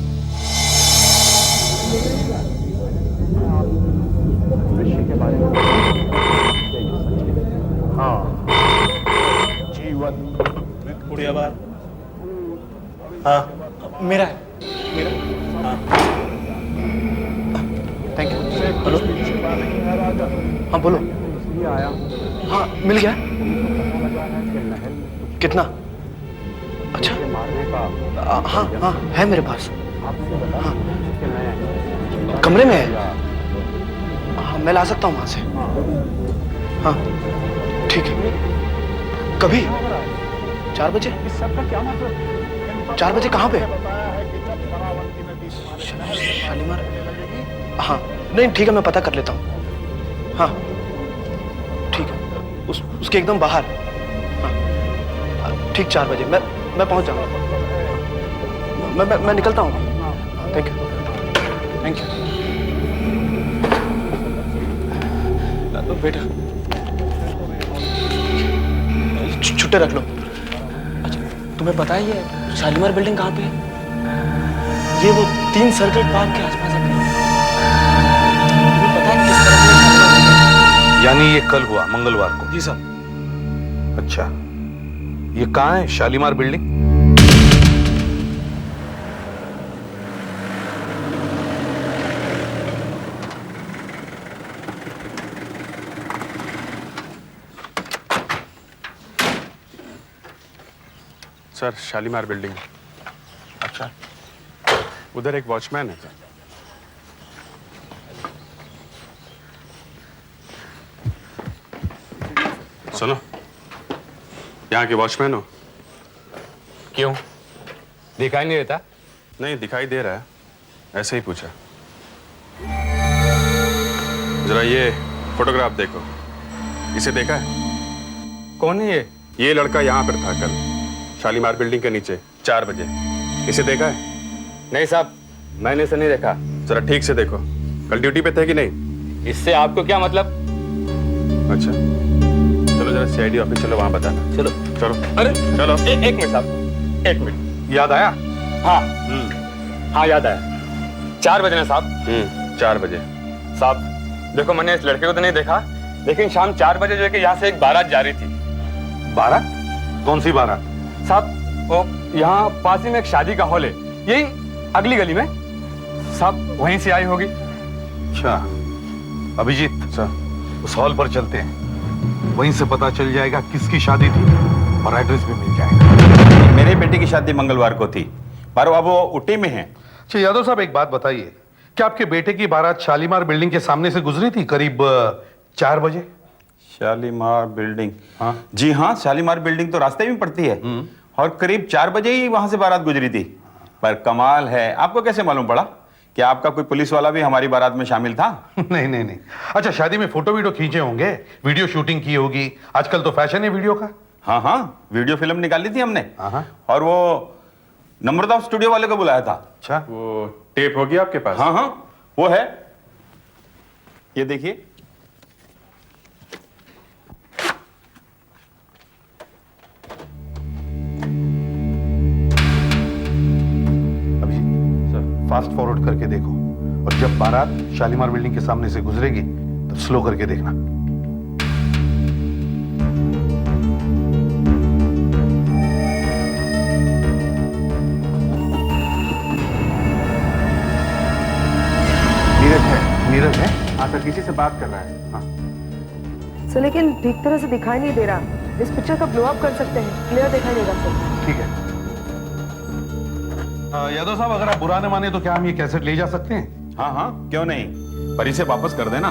[SPEAKER 8] हाँ, जीवन गुड़िया बार। हाँ, मेरा है, मेरा। हाँ, थैंक यू। हेलो, हाँ बोलो। हाँ मिल गया। कितना? अच्छा, हाँ हाँ है मेरे पास। हाँ, कमरे में है। हाँ मैं ला सकता हूँ वहां से। हाँ ठीक है। कभी 4 बजे? 4 बजे कहाँ पे? शालीमार। हाँ नहीं ठीक है, मैं पता कर लेता हूँ। हाँ ठीक है, उसके एकदम बाहर। हाँ ठीक, 4 बजे मैं पहुँच जाऊँगा। मैं निकलता हूँ। Thank you, thank you. लो बेटा, छुट्टे रख लो। अच्छा तुम्हें पता ही है शालीमार बिल्डिंग कहाँ पे है? ये वो 3 सर्किट पार्क के आसपास है। तुम्हें पता है किस तरह से?
[SPEAKER 12] यानी ये कल हुआ मंगलवार को?
[SPEAKER 20] जी साहब।
[SPEAKER 12] अच्छा, ये कहाँ है Shalimar building?
[SPEAKER 4] Sir Shalimar building.
[SPEAKER 12] अच्छा,
[SPEAKER 4] उधर एक वॉचमैन है। सुनो, यहाँ के वॉचमैन हो?
[SPEAKER 7] क्यों, दिखाई नहीं देता?
[SPEAKER 4] नहीं दिखाई दे रहा है, ऐसे ही पूछा। जरा ये फोटोग्राफ देखो, इसे देखा है?
[SPEAKER 7] कौन है ये?
[SPEAKER 4] ये लड़का यहाँ पर था कल शालीमार बिल्डिंग के नीचे 4 बजे। इसे देखा है?
[SPEAKER 7] नहीं साहब, मैंने इसे नहीं देखा।
[SPEAKER 4] जरा ठीक से देखो, कल ड्यूटी पे थे कि नहीं?
[SPEAKER 7] इससे आपको क्या मतलब?
[SPEAKER 4] अच्छा चलो जरा सीआईडी ऑफिस चलो, वहां बताना।
[SPEAKER 7] चलो
[SPEAKER 4] चलो।
[SPEAKER 7] अरे
[SPEAKER 4] चलो।
[SPEAKER 7] एक मिनट साहब, 1 मिनट।
[SPEAKER 12] याद आया?
[SPEAKER 7] हाँ हाँ याद आया। 4 बजे ना साहब?
[SPEAKER 4] 4 बजे।
[SPEAKER 7] साहब देखो, मैंने इस लड़के को तो नहीं देखा, लेकिन शाम 4 बजे जो है कि यहाँ से एक बारात जा रही थी।
[SPEAKER 12] बारात? कौन सी बारात?
[SPEAKER 7] साहब वो यहाँ पास ही में एक शादी का हॉल है, यही अगली गली में। साहब वहीं से आई होगी।
[SPEAKER 12] अच्छा अभिजीत सर, उस हॉल पर चलते हैं, वहीं से पता चल जाएगा किसकी शादी थी और एड्रेस भी मिल जाएगा।
[SPEAKER 21] मेरे बेटे की शादी मंगलवार को थी, पर अब वो उटी में है।
[SPEAKER 12] अच्छा यादव साहब, एक बात बताइए, क्या आपके बेटे की बारात शालीमार बिल्डिंग के सामने से गुजरी थी करीब 4 बजे?
[SPEAKER 21] शालीमार बिल्डिंग? हाँ जी हाँ, शालीमार बिल्डिंग तो रास्ते में पड़ती है, और करीब 4 बजे ही वहां से बारात गुजरी थी। पर कमाल है, आपको कैसे मालूम पड़ा कि आपका कोई पुलिस वाला भी हमारी बारात में शामिल था?
[SPEAKER 12] नहीं। अच्छा, शादी में फोटो वीडियो खींचे होंगे, वीडियो शूटिंग की होगी, आजकल तो फैशन है वीडियो का।
[SPEAKER 21] हाँ, वीडियो फिल्म निकाली थी हमने, और वो नम्रता स्टूडियो वाले को बुलाया था।
[SPEAKER 12] अच्छा,
[SPEAKER 4] वो टेप होगी आपके पास?
[SPEAKER 21] हाँ वो है, ये देखिए।
[SPEAKER 12] फास्ट फॉरवर्ड करके देखो, और जब बारात शालीमार बिल्डिंग के सामने से गुजरेगी तब स्लो करके देखना। नीरज है? हाँ सर, किसी से बात कर रहा है। हाँ
[SPEAKER 11] सर, लेकिन ठीक तरह से दिखाई नहीं दे रहा। इस पिक्चर का ब्लो अप कर सकते हैं, क्लियर दिखाई देगा सर।
[SPEAKER 12] ठीक है। यादव साहब, अगर आप बुरा न माने तो क्या हम ये कैसेट ले जा सकते हैं?
[SPEAKER 21] हाँ हाँ, क्यों नहीं, पर इसे वापस कर देना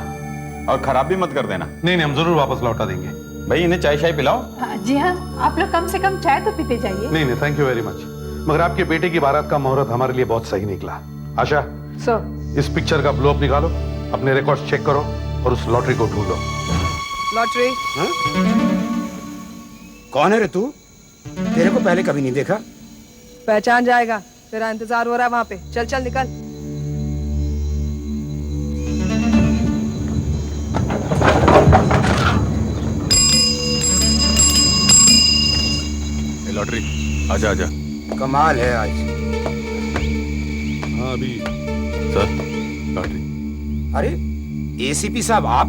[SPEAKER 21] और खराब भी मत कर देना।
[SPEAKER 12] नहीं नहीं, हम जरूर वापस लौटा देंगे।
[SPEAKER 21] भाई इन्हें चाय शाय पिलाओ।
[SPEAKER 1] जी हाँ, आप लोग कम से कम चाय तो पीते जाइए।
[SPEAKER 12] नहीं नहीं, थैंक यू वेरी मच। मगर आपके बेटे की बारात का मुहूर्त हमारे लिए बहुत सही निकला। आशा
[SPEAKER 11] सर,
[SPEAKER 12] इस पिक्चर का ब्लो अप निकालो, अपने रिकॉर्ड्स चेक करो और उस लॉटरी को ढूंढो।
[SPEAKER 11] लॉटरी?
[SPEAKER 19] कौन है रे तू? तेरे को पहले कभी नहीं देखा।
[SPEAKER 11] पहचान जाएगा, तेरा इंतजार हो रहा है वहां पे। चल चल निकल।
[SPEAKER 4] लॉटरी, आजा आजा।
[SPEAKER 19] कमाल है आज।
[SPEAKER 4] हाँ अभी सर, लॉटरी।
[SPEAKER 19] अरे एसीपी साहब आप?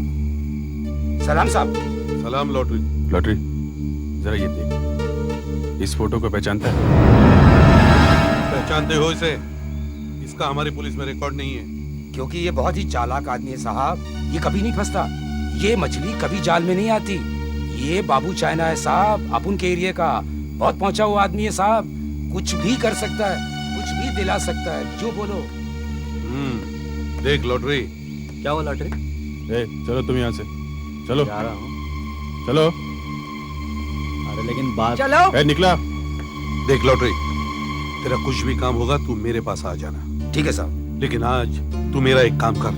[SPEAKER 19] सलाम साहब।
[SPEAKER 4] सलाम लॉटरी। लॉटरी, जरा ये देख, इस फोटो को पहचानता है?
[SPEAKER 12] पहचानते हो इसे? इसका हमारी पुलिस में रिकॉर्ड नहीं है।
[SPEAKER 19] क्योंकि ये बहुत ही चालाक आदमी है साहब, ये कभी नहीं फंसता, ये मछली कभी जाल में नहीं आती। ये बाबू चाइना है साहब, अपन के एरिया का बहुत पहुंचा हुआ आदमी है साहब, कुछ भी कर सकता है, कुछ भी दिला सकता है, जो बोलो।
[SPEAKER 12] देख लॉटरी।
[SPEAKER 18] क्या हुआ लॉटरी?
[SPEAKER 4] चलो तुम यहाँ से चलो।
[SPEAKER 18] जा रहा हूँ।
[SPEAKER 4] चलो।
[SPEAKER 18] अरे लेकिन बात।
[SPEAKER 11] चलो।
[SPEAKER 4] निकला।
[SPEAKER 12] देख लॉटरी, तेरा कुछ भी काम होगा तू मेरे पास आ जाना।
[SPEAKER 19] ठीक है साहब।
[SPEAKER 12] लेकिन आज तू मेरा एक काम कर।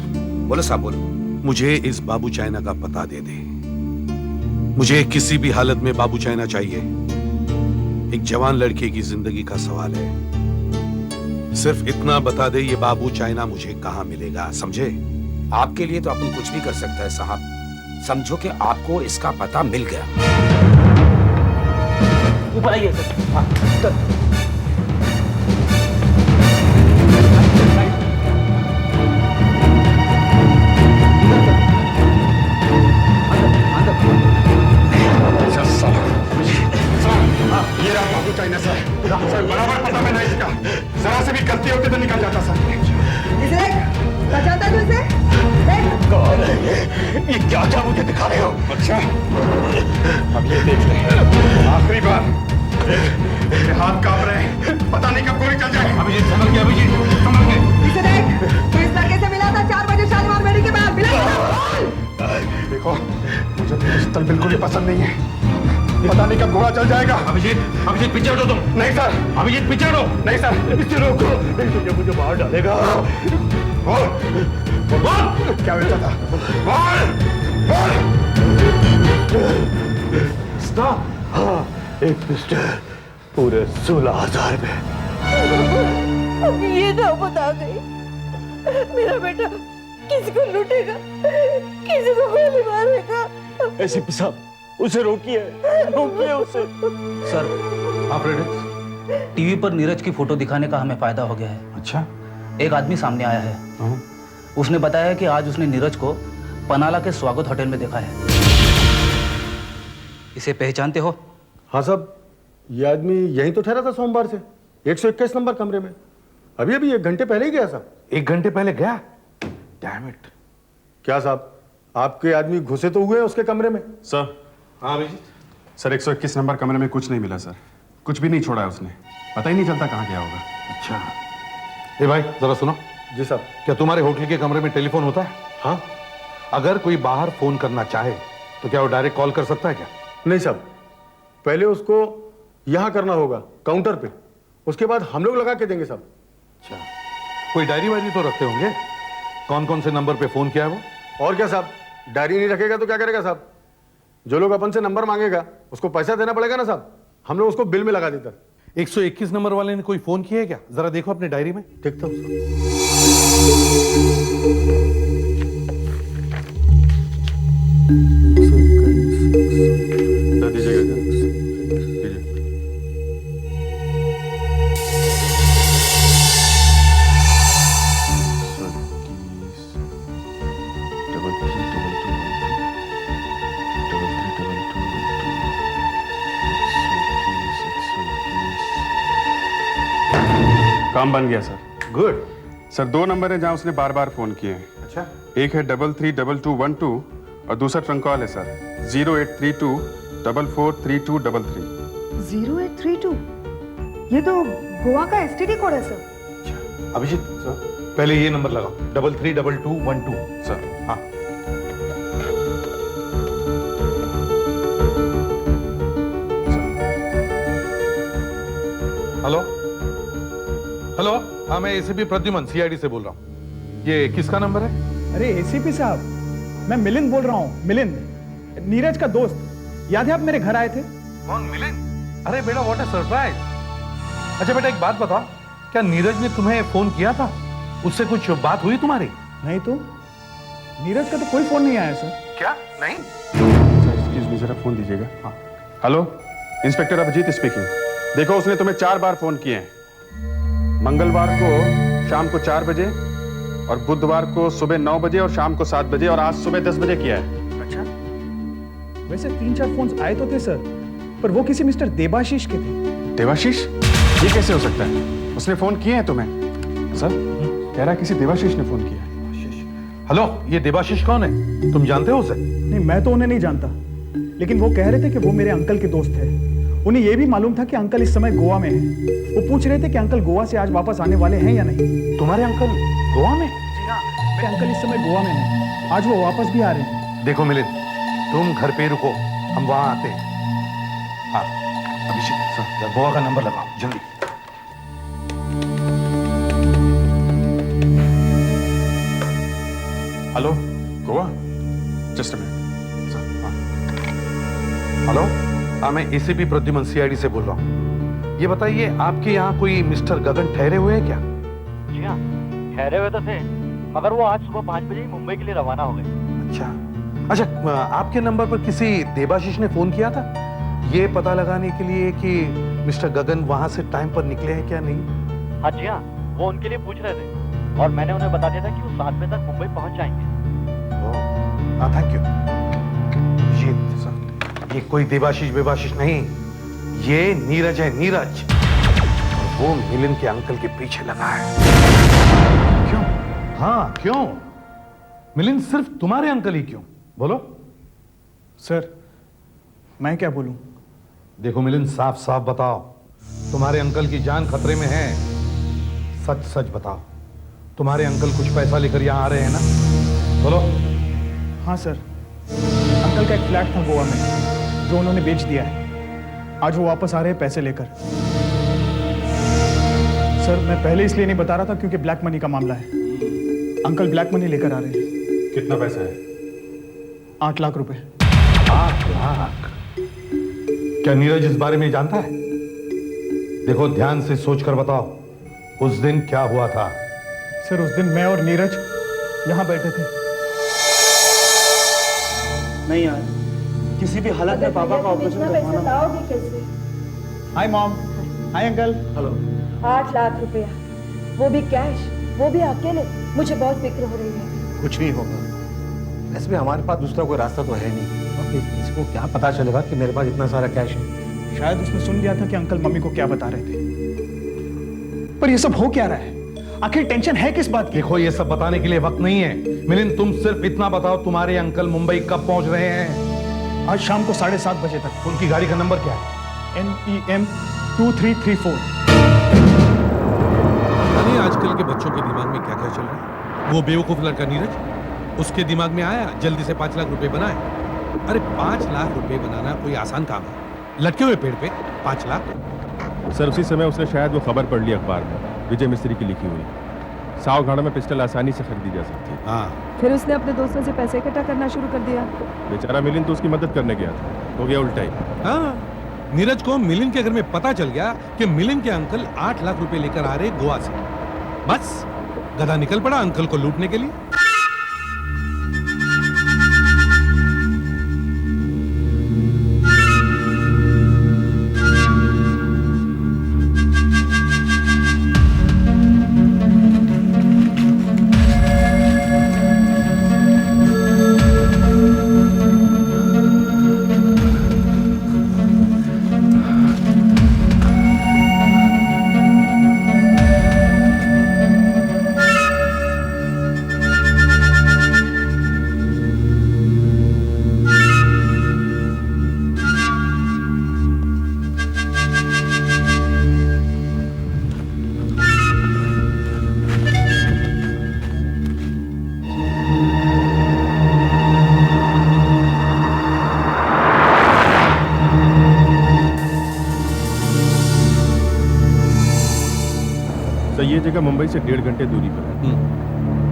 [SPEAKER 19] बोलो साहब बोलो।
[SPEAKER 12] मुझे इस बाबू चाइना का पता दे दे। मुझे किसी भी हालत में बाबू चाइना चाहिए। एक जवान लड़के की जिंदगी का सवाल है। सिर्फ इतना बता दे, ये बाबू चाइना मुझे कहाँ मिलेगा, समझे?
[SPEAKER 19] आपके लिए तो अपन कुछ भी कर सकता है साहब। समझो कि आपको इसका पता मिल गया।
[SPEAKER 18] ऊपर आइए सर। हाँ,
[SPEAKER 12] ये रहा बाबू चाइना सर। सर बराबर पता मैंने इसका, जरा से भी गलती होती तो निकल जाता सर।
[SPEAKER 11] इसे पहचानता है तू इसे?
[SPEAKER 12] कौन है ये क्या क्या मुझे दिखा रहे हो? अच्छा अब ये देख ले, आखिरी बार। मेरे हाथ कांप रहे हैं, पता नहीं कब गोली चल जाए। अभिजीत समझ गया, अभिजीत समझ गए।
[SPEAKER 11] इसे देख, तू इस लड़के से मिला था 4 बजे शालीमार मेडी के बाद। मिला?
[SPEAKER 12] देखो मुझे पिस्तौल बिल्कुल ही पसंद नहीं है, पता नहीं कब घोड़ा चल जाएगा। अभिजीत, अभिजीत पीछे हटो तुम। नहीं सर, अभिजीत पीछे हटो। नहीं सर, इसे रोको, नहीं तो ये मुझे बाहर डालेगा। बोल, बोल, क्या बेचा था? बोल, बोल। स्टॉप। हाँ, एक पिस्टल पूरे 16,000 में।
[SPEAKER 15] अब ये ना बता गई, मेरा बेटा किसी को लूटेगा, किसी को गोली मारेगा।
[SPEAKER 18] एसीपी साहब, उसे रोकिए, रोकिए उसे। सर,
[SPEAKER 12] आप रेडी?
[SPEAKER 18] टीवी पर नीरज की फोटो दिखाने का हमें फायदा हो गया है।
[SPEAKER 12] अच्छा?
[SPEAKER 18] एक आदमी सामने आया है। उसने बताया कि आज उसने नीरज को पनाला के स्वागत होटल में देखा है। इसे पहचानते हो?
[SPEAKER 22] हाँ साहब, ये आदमी यहीं तो ठहरा था सोमवार से, 121 नंबर कमरे में। अभी अभी 1 घंटे पहले ही गया साहब।
[SPEAKER 12] 1 घंटे पहले गया? Damn it.
[SPEAKER 22] क्या साहब, आपके आदमी घुसे तो हुए उसके कमरे में?
[SPEAKER 4] सर। हाँ अभिजीत। सर 121 नंबर कमरे में कुछ नहीं मिला सर, कुछ भी नहीं छोड़ा है उसने, पता ही नहीं चलता कहाँ गया होगा।
[SPEAKER 12] अच्छा। ए भाई जरा सुनो।
[SPEAKER 22] जी साहब।
[SPEAKER 12] क्या तुम्हारे होटल के कमरे में टेलीफोन होता है?
[SPEAKER 22] हाँ।
[SPEAKER 12] अगर कोई बाहर फोन करना चाहे तो क्या वो डायरेक्ट कॉल कर सकता है क्या?
[SPEAKER 22] नहीं साहब, पहले उसको यहाँ करना होगा काउंटर पे, उसके बाद हम लोग लगा के देंगे साहब।
[SPEAKER 12] अच्छा, कोई डायरी वायरी तो रखते होंगे, कौन कौन से नंबर पे फोन किया है वो?
[SPEAKER 22] और क्या साहब, डायरी नहीं रखेगा तो क्या करेगा साहब? जो लोग अपन से नंबर मांगेगा उसको पैसा देना पड़ेगा ना साहब, हम लोग उसको बिल में लगा देता।
[SPEAKER 12] 121 नंबर वाले ने कोई फोन किया है क्या? जरा देखो अपने डायरी में।
[SPEAKER 22] देखता हूँ।
[SPEAKER 4] काम बन गया सर।
[SPEAKER 22] गुड।
[SPEAKER 4] सर 2 नंबर है जहां उसने बार बार फोन किए हैं।
[SPEAKER 22] अच्छा।
[SPEAKER 4] एक है 332212 और दूसरा ट्रंक कॉल है सर 0832 443233।
[SPEAKER 11] 0832 ये तो गोवा का एसटीडी कोड है सर।
[SPEAKER 12] अभिजीत सर पहले ये नंबर लगाओ 332212
[SPEAKER 4] सर।
[SPEAKER 12] हाँ। हेलो हेलो, हाँ मैं एसीपी प्रद्युमन सीआईडी से बोल रहा हूँ। ये किसका नंबर है?
[SPEAKER 10] अरे एसीपी साहब, मैं मिलिंद बोल रहा हूँ। मिलिंद, नीरज का दोस्त। याद है आप मेरे घर आए थे?
[SPEAKER 12] कौन मिलिंद? अरे बेटा व्हाट अ सरप्राइज। अच्छा बेटा एक बात बताओ, क्या नीरज ने तुम्हें फोन किया था? उससे कुछ बात हुई तुम्हारी?
[SPEAKER 10] नहीं तो नीरज का तो कोई फोन नहीं आया सर।
[SPEAKER 12] क्या? नहीं?
[SPEAKER 4] सर एक्सक्यूज मी, जरा फोन दीजिएगा। हाँ। Hello, inspector Abhijeet speaking. देखो उसने तुम्हें 4 बार फोन किए हैं। मंगलवार को शाम को 4 बजे और बुधवार को सुबह 9 बजे और शाम को 7 बजे और आज सुबह 10 बजे किया है।
[SPEAKER 10] अच्छा, वैसे 3-4 फोन आए तो थे सर, पर वो किसी मिस्टर देवाशीष के थे।
[SPEAKER 4] देवाशीष? ये कैसे हो सकता है? उसने फोन किए हैं तुम्हें? सर कह रहा है किसी देवाशीष ने फोन किया है।
[SPEAKER 12] हेलो, ये देवाशीष कौन है? तुम जानते हो उसे?
[SPEAKER 10] नहीं, मैं तो उन्हें नहीं जानता, लेकिन वो कह रहे थे कि वो मेरे अंकल के दोस्त है। उन्हें यह भी मालूम था कि अंकल इस समय गोवा में है। वो पूछ रहे थे कि अंकल गोवा से आज वापस आने वाले हैं या नहीं।
[SPEAKER 12] तुम्हारे अंकल गोवा में?
[SPEAKER 10] जी हाँ, मेरे अंकल इस समय गोवा में हैं। आज वो वापस भी आ रहे हैं।
[SPEAKER 12] देखो मिलिंद, तुम घर पे रुको, हम वहां आते हैं। हाँ अभिषेक सर, गोवा का नंबर लगाओ जल्दी।
[SPEAKER 4] Hello, Goa? Just a minute sir. हाँ।
[SPEAKER 12] हेलो, हाँ मैं एसीपी प्रद्युमन सीआईडी से बोल रहा हूँ। ये बताइए आपके यहाँ कोई मिस्टर गगन ठहरे हुए हैं क्या?
[SPEAKER 17] जी हाँ, ठहरे हुए तो थे, मगर वो आज सुबह 5 बजे ही मुंबई के लिए रवाना हो गए।
[SPEAKER 12] अच्छा, आपके नंबर पर किसी देवाशीष ने फोन किया था ये पता लगाने के लिए कि मिस्टर गगन वहां से टाइम पर निकले हैं क्या नहीं?
[SPEAKER 17] हाँ जी हाँ, वो उनके लिए पूछ रहे थे और मैंने उन्हें बता दिया था कि वो 7 बजे तक मुंबई पहुंच जाएंगे।
[SPEAKER 12] हाँ थैंक यू। ये कोई देवाशीष बेवाशीष नहीं, ये नीरज है, नीरज। वो मिलिंद के अंकल के पीछे लगा है। क्यों? हाँ क्यों? मिलिंद सिर्फ तुम्हारे अंकल ही क्यों? बोलो।
[SPEAKER 10] सर मैं क्या बोलूं?
[SPEAKER 12] देखो मिलिंद, साफ साफ बताओ, तुम्हारे अंकल की जान खतरे में है। सच सच बताओ, तुम्हारे अंकल कुछ पैसा लेकर यहाँ आ रहे हैं ना? बोलो।
[SPEAKER 10] हाँ सर, अंकल का एक फ्लैट था गोवा में जो उन्होंने बेच दिया है। आज वो वापस आ रहे हैं पैसे लेकर। सर मैं पहले इसलिए नहीं बता रहा था क्योंकि ब्लैक मनी का मामला है। अंकल ब्लैक मनी लेकर आ रहे हैं।
[SPEAKER 12] कितना पैसा है?
[SPEAKER 10] 8 लाख रुपए।
[SPEAKER 12] 8 लाख? क्या नीरज इस बारे में जानता है? देखो ध्यान से सोचकर बताओ, उस दिन क्या हुआ था?
[SPEAKER 10] सर उस दिन मैं और नीरज यहाँ बैठे थे। नहीं यार, किसी भी हालत में पापा का ऑपरेशन करवाना।
[SPEAKER 11] कैसे?
[SPEAKER 10] Hi mom. Hi uncle. Hello.
[SPEAKER 11] 8 lakh रुपया, वो भी कैश, वो भी अकेले। मुझे बहुत फिक्र हो रही है।
[SPEAKER 9] कुछ नहीं होगा। इसमें हमारे पास दूसरा कोई रास्ता तो है नहीं। किसी को क्या पता चलेगा कि मेरे पास इतना सारा कैश है?
[SPEAKER 10] शायद उसने सुन लिया था कि अंकल मम्मी को क्या बता रहे थे। पर ये सब हो क्या रहा है? आखिर टेंशन है किस बात की?
[SPEAKER 12] देखो ये सब बताने के लिए वक्त नहीं है मिलिंद, तुम सिर्फ इतना बताओ, तुम्हारे अंकल मुंबई कब पहुंच रहे हैं?
[SPEAKER 10] आज शाम को 7:30 बजे तक।
[SPEAKER 12] उनकी गाड़ी का नंबर क्या है?
[SPEAKER 10] NEM 2334।
[SPEAKER 12] नहीं, आजकल के बच्चों के दिमाग में क्या क्या चल रहा है? वो बेवकूफ लड़का नीरज, उसके दिमाग में आया जल्दी से 5 लाख रुपए बनाए। अरे 5 लाख रुपए बनाना कोई आसान काम है? लटके हुए पेड़ पे 5 लाख?
[SPEAKER 4] सर उसी समय उसने शायद वो खबर पढ़ ली अखबार में, विजय मिस्त्री की लिखी हुई। सावघाड़ा में पिस्टल आसानी से खरीदी जा सकती है।
[SPEAKER 12] हाँ।
[SPEAKER 11] फिर उसने अपने दोस्तों से पैसे इकट्ठा करना शुरू कर दिया।
[SPEAKER 4] बेचारा मिलिंद तो उसकी मदद करने गया था, हो गया उल्टा ही।
[SPEAKER 12] हाँ, नीरज को मिलिंद के घर में पता चल गया कि मिलिंद के अंकल 8 लाख रुपए लेकर आ रहे गोवा से। बस गधा निकल पड़ा अंकल को लूटने के लिए।
[SPEAKER 4] जगह मुंबई से 1.5 घंटे दूरी पर है।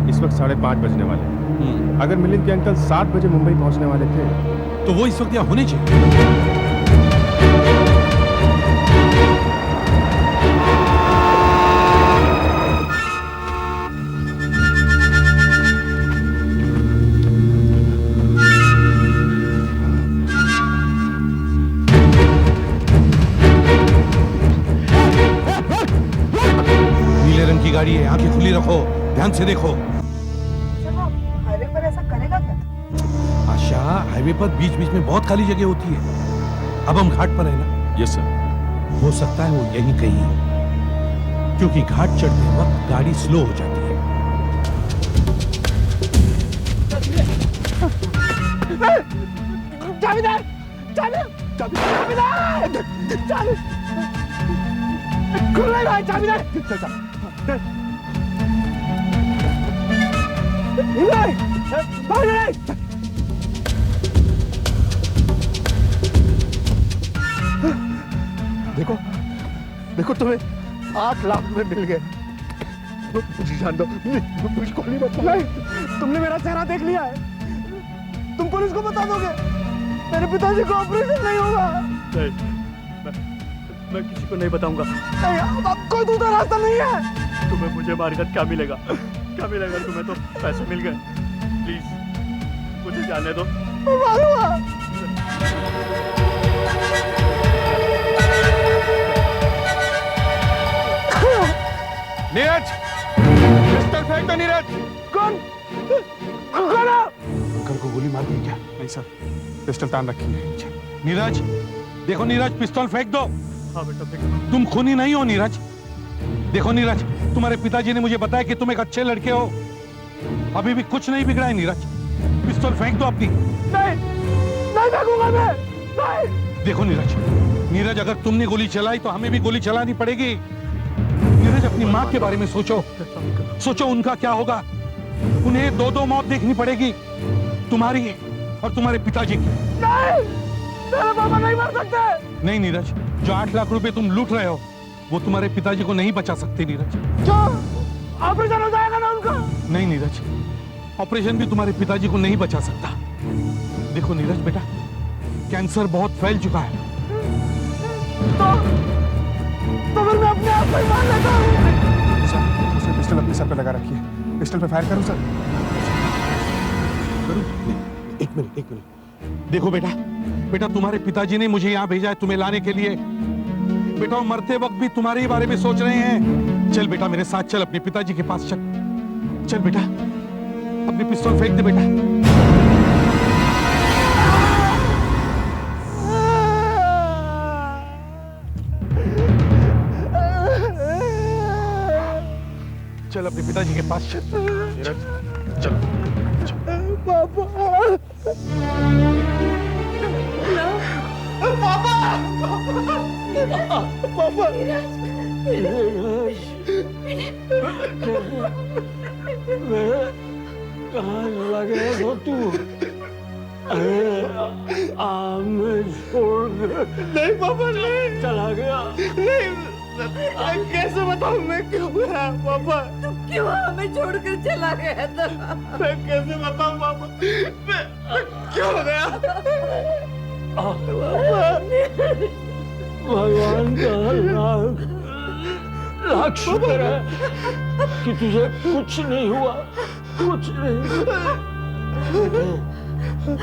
[SPEAKER 4] इस वक्त 5:30 बजने वाले हैं। अगर मिलिंद के अंकल 7 बजे मुंबई पहुंचने वाले थे
[SPEAKER 12] तो वो इस वक्त यहाँ होने चाहिए। नीले रंग की गाड़ी है, आंखें खुली रखो, ध्यान से देखो।
[SPEAKER 11] हाईवे पर ऐसा करेगा क्या?
[SPEAKER 12] आशा, हाईवे पर बीच बीच में बहुत खाली जगह होती है। अब हम घाट पर है ना?
[SPEAKER 4] Yes sir.
[SPEAKER 12] हो सकता है वो यहीं कहीं हो, क्योंकि घाट चढ़ते वक्त गाड़ी स्लो हो जाती है।
[SPEAKER 8] जावेदार, जावेदार, खुल रहा है जावेदार। देखो देखो, तुम्हें 8 लाख रुपए मिल गए। मुझे जान दो, मुझको नहीं बता। तुमने मेरा चेहरा देख लिया है, तुम पुलिस को बता दोगे मेरे पिताजी को ऑपरेशन नहीं होगा।
[SPEAKER 3] नहीं, मैं किसी को नहीं बताऊंगा।
[SPEAKER 8] नहीं, अब कोई दूसरा रास्ता नहीं है।
[SPEAKER 3] तुम्हें मुझे मारकर क्या मिलेगा? क्या मिलेगा तुम्हें? तो पैसे मिल गए। प्लीज मुझे जाने दो।
[SPEAKER 8] मारूंगा।
[SPEAKER 12] नीरज, पिस्टल फेंक दो नीरज।
[SPEAKER 8] कौन?
[SPEAKER 12] अंकल को गोली मार दी क्या?
[SPEAKER 4] नहीं सर, पिस्टल तान रखी है।
[SPEAKER 12] नीरज, देखो नीरज, पिस्तौल फेंक दो।
[SPEAKER 3] हाँ बेटा, फेंक।
[SPEAKER 12] तुम खूनी नहीं हो नीरज। देखो नीरज, तुम्हारे पिताजी ने मुझे बताया कि तुम एक अच्छे लड़के हो। अभी भी कुछ नहीं बिगड़ा है नीरज। पिस्तौल फेंक दो अपनी।
[SPEAKER 8] नहीं, नहीं फेंकूंगा मैं। नहीं।
[SPEAKER 12] देखो नीरज, नीरज अगर तुमने गोली चलाई तो हमें भी गोली चलानी पड़ेगी। नीरज, अपनी माँ के बारे में सोचो। सोचो उनका क्या होगा। उन्हें 2-2 मौत देखनी पड़ेगी, तुम्हारी और तुम्हारे पिताजी की।
[SPEAKER 8] नहीं, मेरे पापा नहीं मर सकते।
[SPEAKER 12] नहीं नीरज, जो 8 लाख रुपए तुम लूट रहे हो वो तुम्हारे पिताजी को नहीं बचा सकते नीरज।
[SPEAKER 8] क्यों? ऑपरेशन हो जाएगा ना उनका।
[SPEAKER 12] नहीं नीरज, ऑपरेशन भी तुम्हारे पिताजी को नहीं बचा सकता। देखो नीरज बेटा, कैंसर बहुत फैल चुका है।
[SPEAKER 8] तो फिर मैं अपने आप को ही मार लेता हूँ।
[SPEAKER 4] सर, उसने पिस्टल अपने सर पे लगा रखी है। पिस्टल पे फायर करूं सर?
[SPEAKER 12] करूं? एक मिनट। देखो बेटा, बेटा तुम्हारे पिताजी ने मुझे यहाँ भेजा है तुम्हें लाने के लिए। बेटा वो मरते वक्त भी तुम्हारे ही बारे में सोच रहे हैं। चल बेटा मेरे साथ चल, अपने पिताजी के पास चल। चल बेटा, अपनी पिस्तौल फेंक दे बेटा। चल अपने पिताजी के पास चल। चल
[SPEAKER 8] पापा, पापा,
[SPEAKER 5] कहाँ चला गया तो तू? छोड़
[SPEAKER 8] नहीं पापा, नहीं
[SPEAKER 5] चला गया।
[SPEAKER 8] नहीं, कैसे बताऊं मैं क्यों गया पापा?
[SPEAKER 15] तू क्यों हमें छोड़कर चला गया था?
[SPEAKER 8] मैं कैसे बताऊं पापा, मैं क्यों गया?
[SPEAKER 5] भगवान का लाख शुक्र है कि तुझे कुछ नहीं हुआ, कुछ नहीं।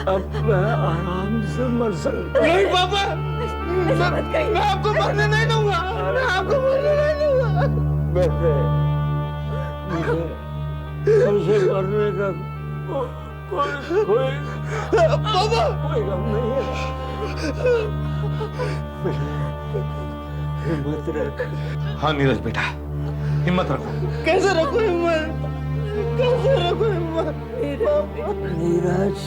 [SPEAKER 5] अब मैं आराम से मर सकता।
[SPEAKER 8] नहीं पापा, मैं आपको मरने नहीं दूंगा। मैं आपको मरने नहीं दूंगा।
[SPEAKER 5] मुझे तुझे मरने का कोई
[SPEAKER 8] पापा,
[SPEAKER 5] कोई गम नहीं है। हिम्मत रख।
[SPEAKER 12] हाँ नीरज बेटा, हिम्मत रखो।
[SPEAKER 8] कैसे रखो हिम्मत? कैसे रखो हिम्मत?
[SPEAKER 5] नीरज,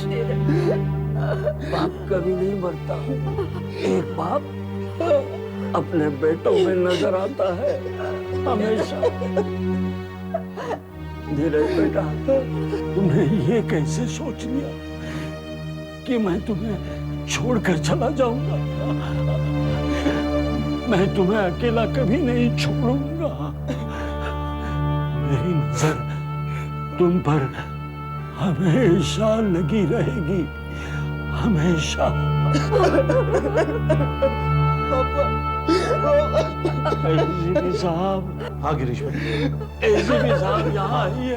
[SPEAKER 5] बाप कभी नहीं मरता। एक बाप अपने बेटों में नजर आता है हमेशा। नीरज बेटा, तुमने ये कैसे सोच लिया कि मैं तुम्हें छोड़कर चला जाऊंगा? मैं तुम्हें अकेला कभी नहीं छोड़ूंगा। मेरी नजर तुम पर हमेशा लगी रहेगी, हमेशा। एसीपी साहब।
[SPEAKER 22] हाँ गिरीश भाई।
[SPEAKER 5] एसीपी साहब यहाँ आइए।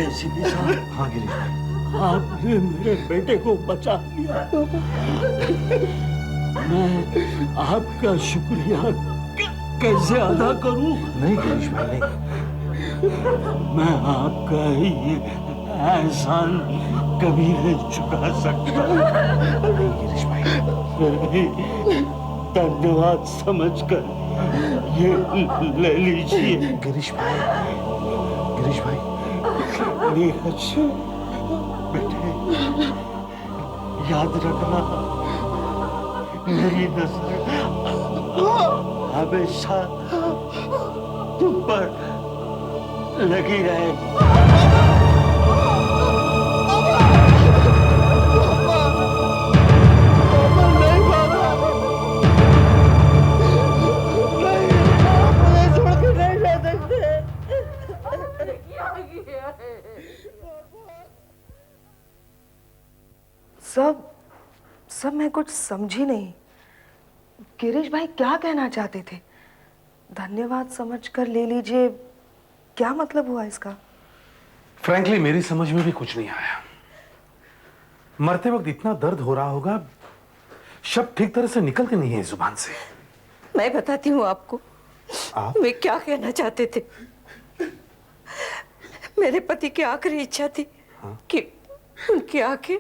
[SPEAKER 5] एसीपी साहब।
[SPEAKER 22] हाँ गिरीश भाई।
[SPEAKER 5] आपने मेरे बेटे को बचा लिया। मैं आपका शुक्रिया कैसे अदा करूं?
[SPEAKER 22] नहीं गिरीश भाई नहीं।
[SPEAKER 5] मैं आपका ये एहसान कभी नहीं चुका सकता।
[SPEAKER 22] नहीं गिरीश भाई।
[SPEAKER 5] फिर भी धन्यवाद समझकर ये ले लीजिए।
[SPEAKER 22] गिरीश भाई। गिरीश भाई।
[SPEAKER 5] नीरज बेटे, याद रखना, मेरी नजर हमेशा तुम पर लगी रहेगी।
[SPEAKER 11] सब मैं कुछ समझी नहीं। गिरीश भाई क्या कहना चाहते थे? धन्यवाद समझकर ले लीजिए, क्या मतलब हुआ इसका?
[SPEAKER 12] फ्रैंकली मेरी समझ में भी कुछ नहीं आया। मरते वक्त इतना दर्द हो रहा होगा, शब्द ठीक तरह से निकलते नहीं है जुबान से।
[SPEAKER 15] मैं बताती हूँ आपको।
[SPEAKER 12] आप?
[SPEAKER 15] वे क्या कहना चाहते थे। मेरे पति की आखिरी इच्छा थी कि उनकी आंखें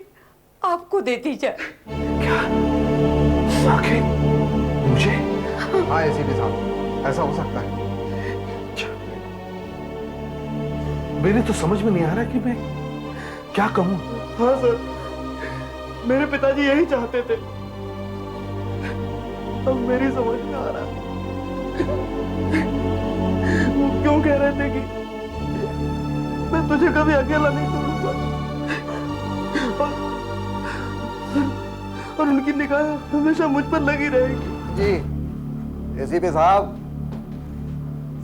[SPEAKER 15] आपको दे दी जाए।
[SPEAKER 12] क्या? आंखें मुझे?
[SPEAKER 9] हाँ एसीपी साहब, ऐसा हो सकता है।
[SPEAKER 12] मेरे तो समझ में नहीं आ रहा कि मैं क्या कहूं।
[SPEAKER 8] हाँ सर, मेरे पिताजी यही चाहते थे। अब मेरी समझ में आ रहा है। वो क्यों कह रहे थे कि मैं तुझे कभी अकेला नहीं छोड़ूंगा, और उनकी निगाह हमेशा मुझ पर लगी रहेगी।
[SPEAKER 9] जी एसीपी साहब,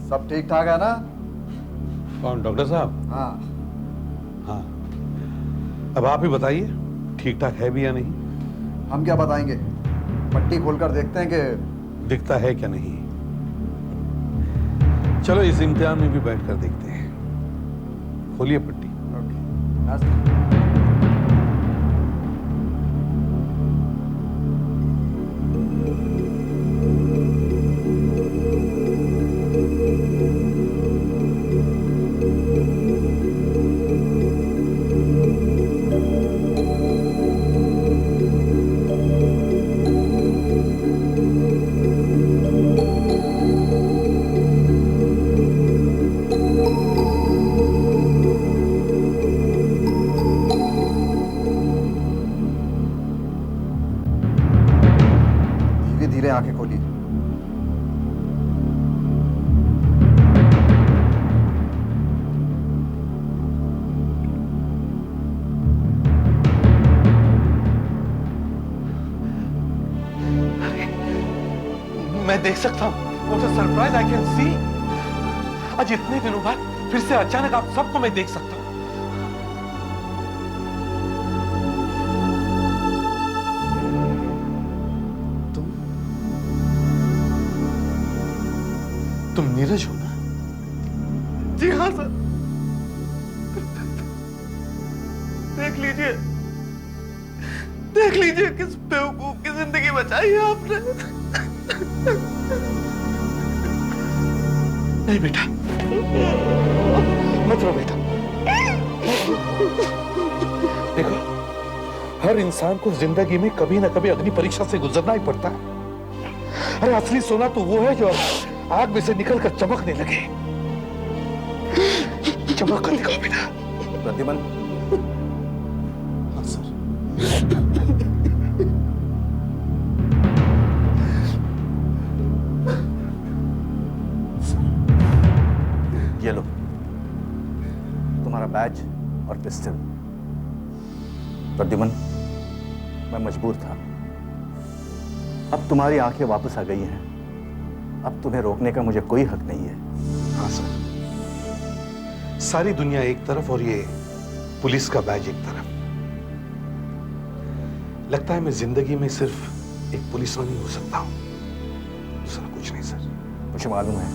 [SPEAKER 9] सब ठीक ठाक है ना?
[SPEAKER 12] कौन? डॉक्टर साहब?
[SPEAKER 9] हाँ।
[SPEAKER 12] हाँ, अब आप ही बताइए, ठीक ठाक है भी या नहीं?
[SPEAKER 9] हम क्या बताएंगे, पट्टी खोलकर देखते हैं कि
[SPEAKER 12] दिखता है क्या नहीं। चलो इस इम्तिहान में भी बैठ कर देखते हैं। खोलिए पट्टी।
[SPEAKER 9] धीरे आंखें खोलिए।
[SPEAKER 12] मैं देख सकता हूँ। What a surprise I can see। आज इतने दिनों बाद फिर से अचानक आप सबको मैं देख सकता हूँ। तुम नीरज हो ना?
[SPEAKER 8] जी हाँ सर। देख लीजिए किस बेवकूफ की जिंदगी बचाई है आपने।
[SPEAKER 12] नहीं बेटा, मत रो बेटा। देखो, हर इंसान को जिंदगी में कभी ना कभी अग्नि परीक्षा से गुजरना ही पड़ता है। अरे असली सोना तो वो है जो आग में से निकलकर चमकने लगे। चमक कर दिखाओ बेटा।
[SPEAKER 9] प्रतिमन।
[SPEAKER 12] हाँ सर।
[SPEAKER 9] ये लो तुम्हारा बैज और पिस्टल। प्रद्युमन, मैं मजबूर था। अब तुम्हारी आंखें वापस आ गई हैं। अब तुम्हें रोकने का मुझे कोई हक नहीं है।
[SPEAKER 12] हाँ सर, सारी दुनिया एक तरफ और ये पुलिस का बैज एक तरफ। लगता है मैं जिंदगी में सिर्फ एक पुलिसवान ही हो सकता हूं, दूसरा कुछ नहीं सर।
[SPEAKER 9] मुझे मालूम है,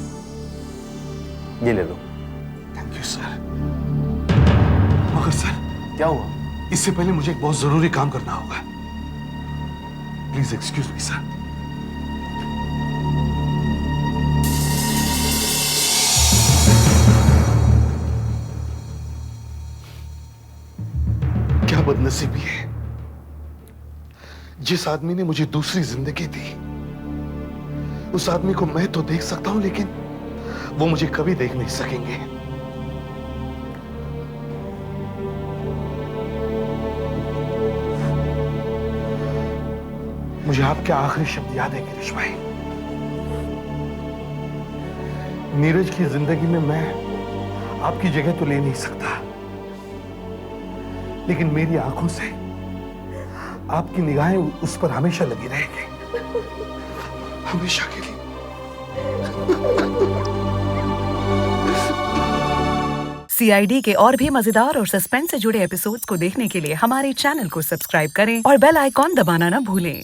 [SPEAKER 9] ये ले लो।
[SPEAKER 12] Thank you sir. मगर सर,
[SPEAKER 9] क्या हुआ?
[SPEAKER 12] इससे पहले मुझे एक बहुत जरूरी काम करना होगा। Please excuse me sir. क्या बदनसीबी है, जिस आदमी ने मुझे दूसरी जिंदगी दी, उस आदमी को मैं तो देख सकता हूं, लेकिन वो मुझे कभी देख नहीं सकेंगे। मुझे आपके आखिरी शब्द याद है गिरीश भाई। नीरज की जिंदगी में मैं आपकी जगह तो ले नहीं सकता, लेकिन मेरी आंखों से आपकी निगाहें उस पर हमेशा लगी रहेंगी, हमेशा के लिए।
[SPEAKER 2] CID के और भी मजेदार और सस्पेंस से जुड़े एपिसोड्स को देखने के लिए हमारे चैनल को सब्सक्राइब करें और बेल आइकॉन दबाना ना भूलें।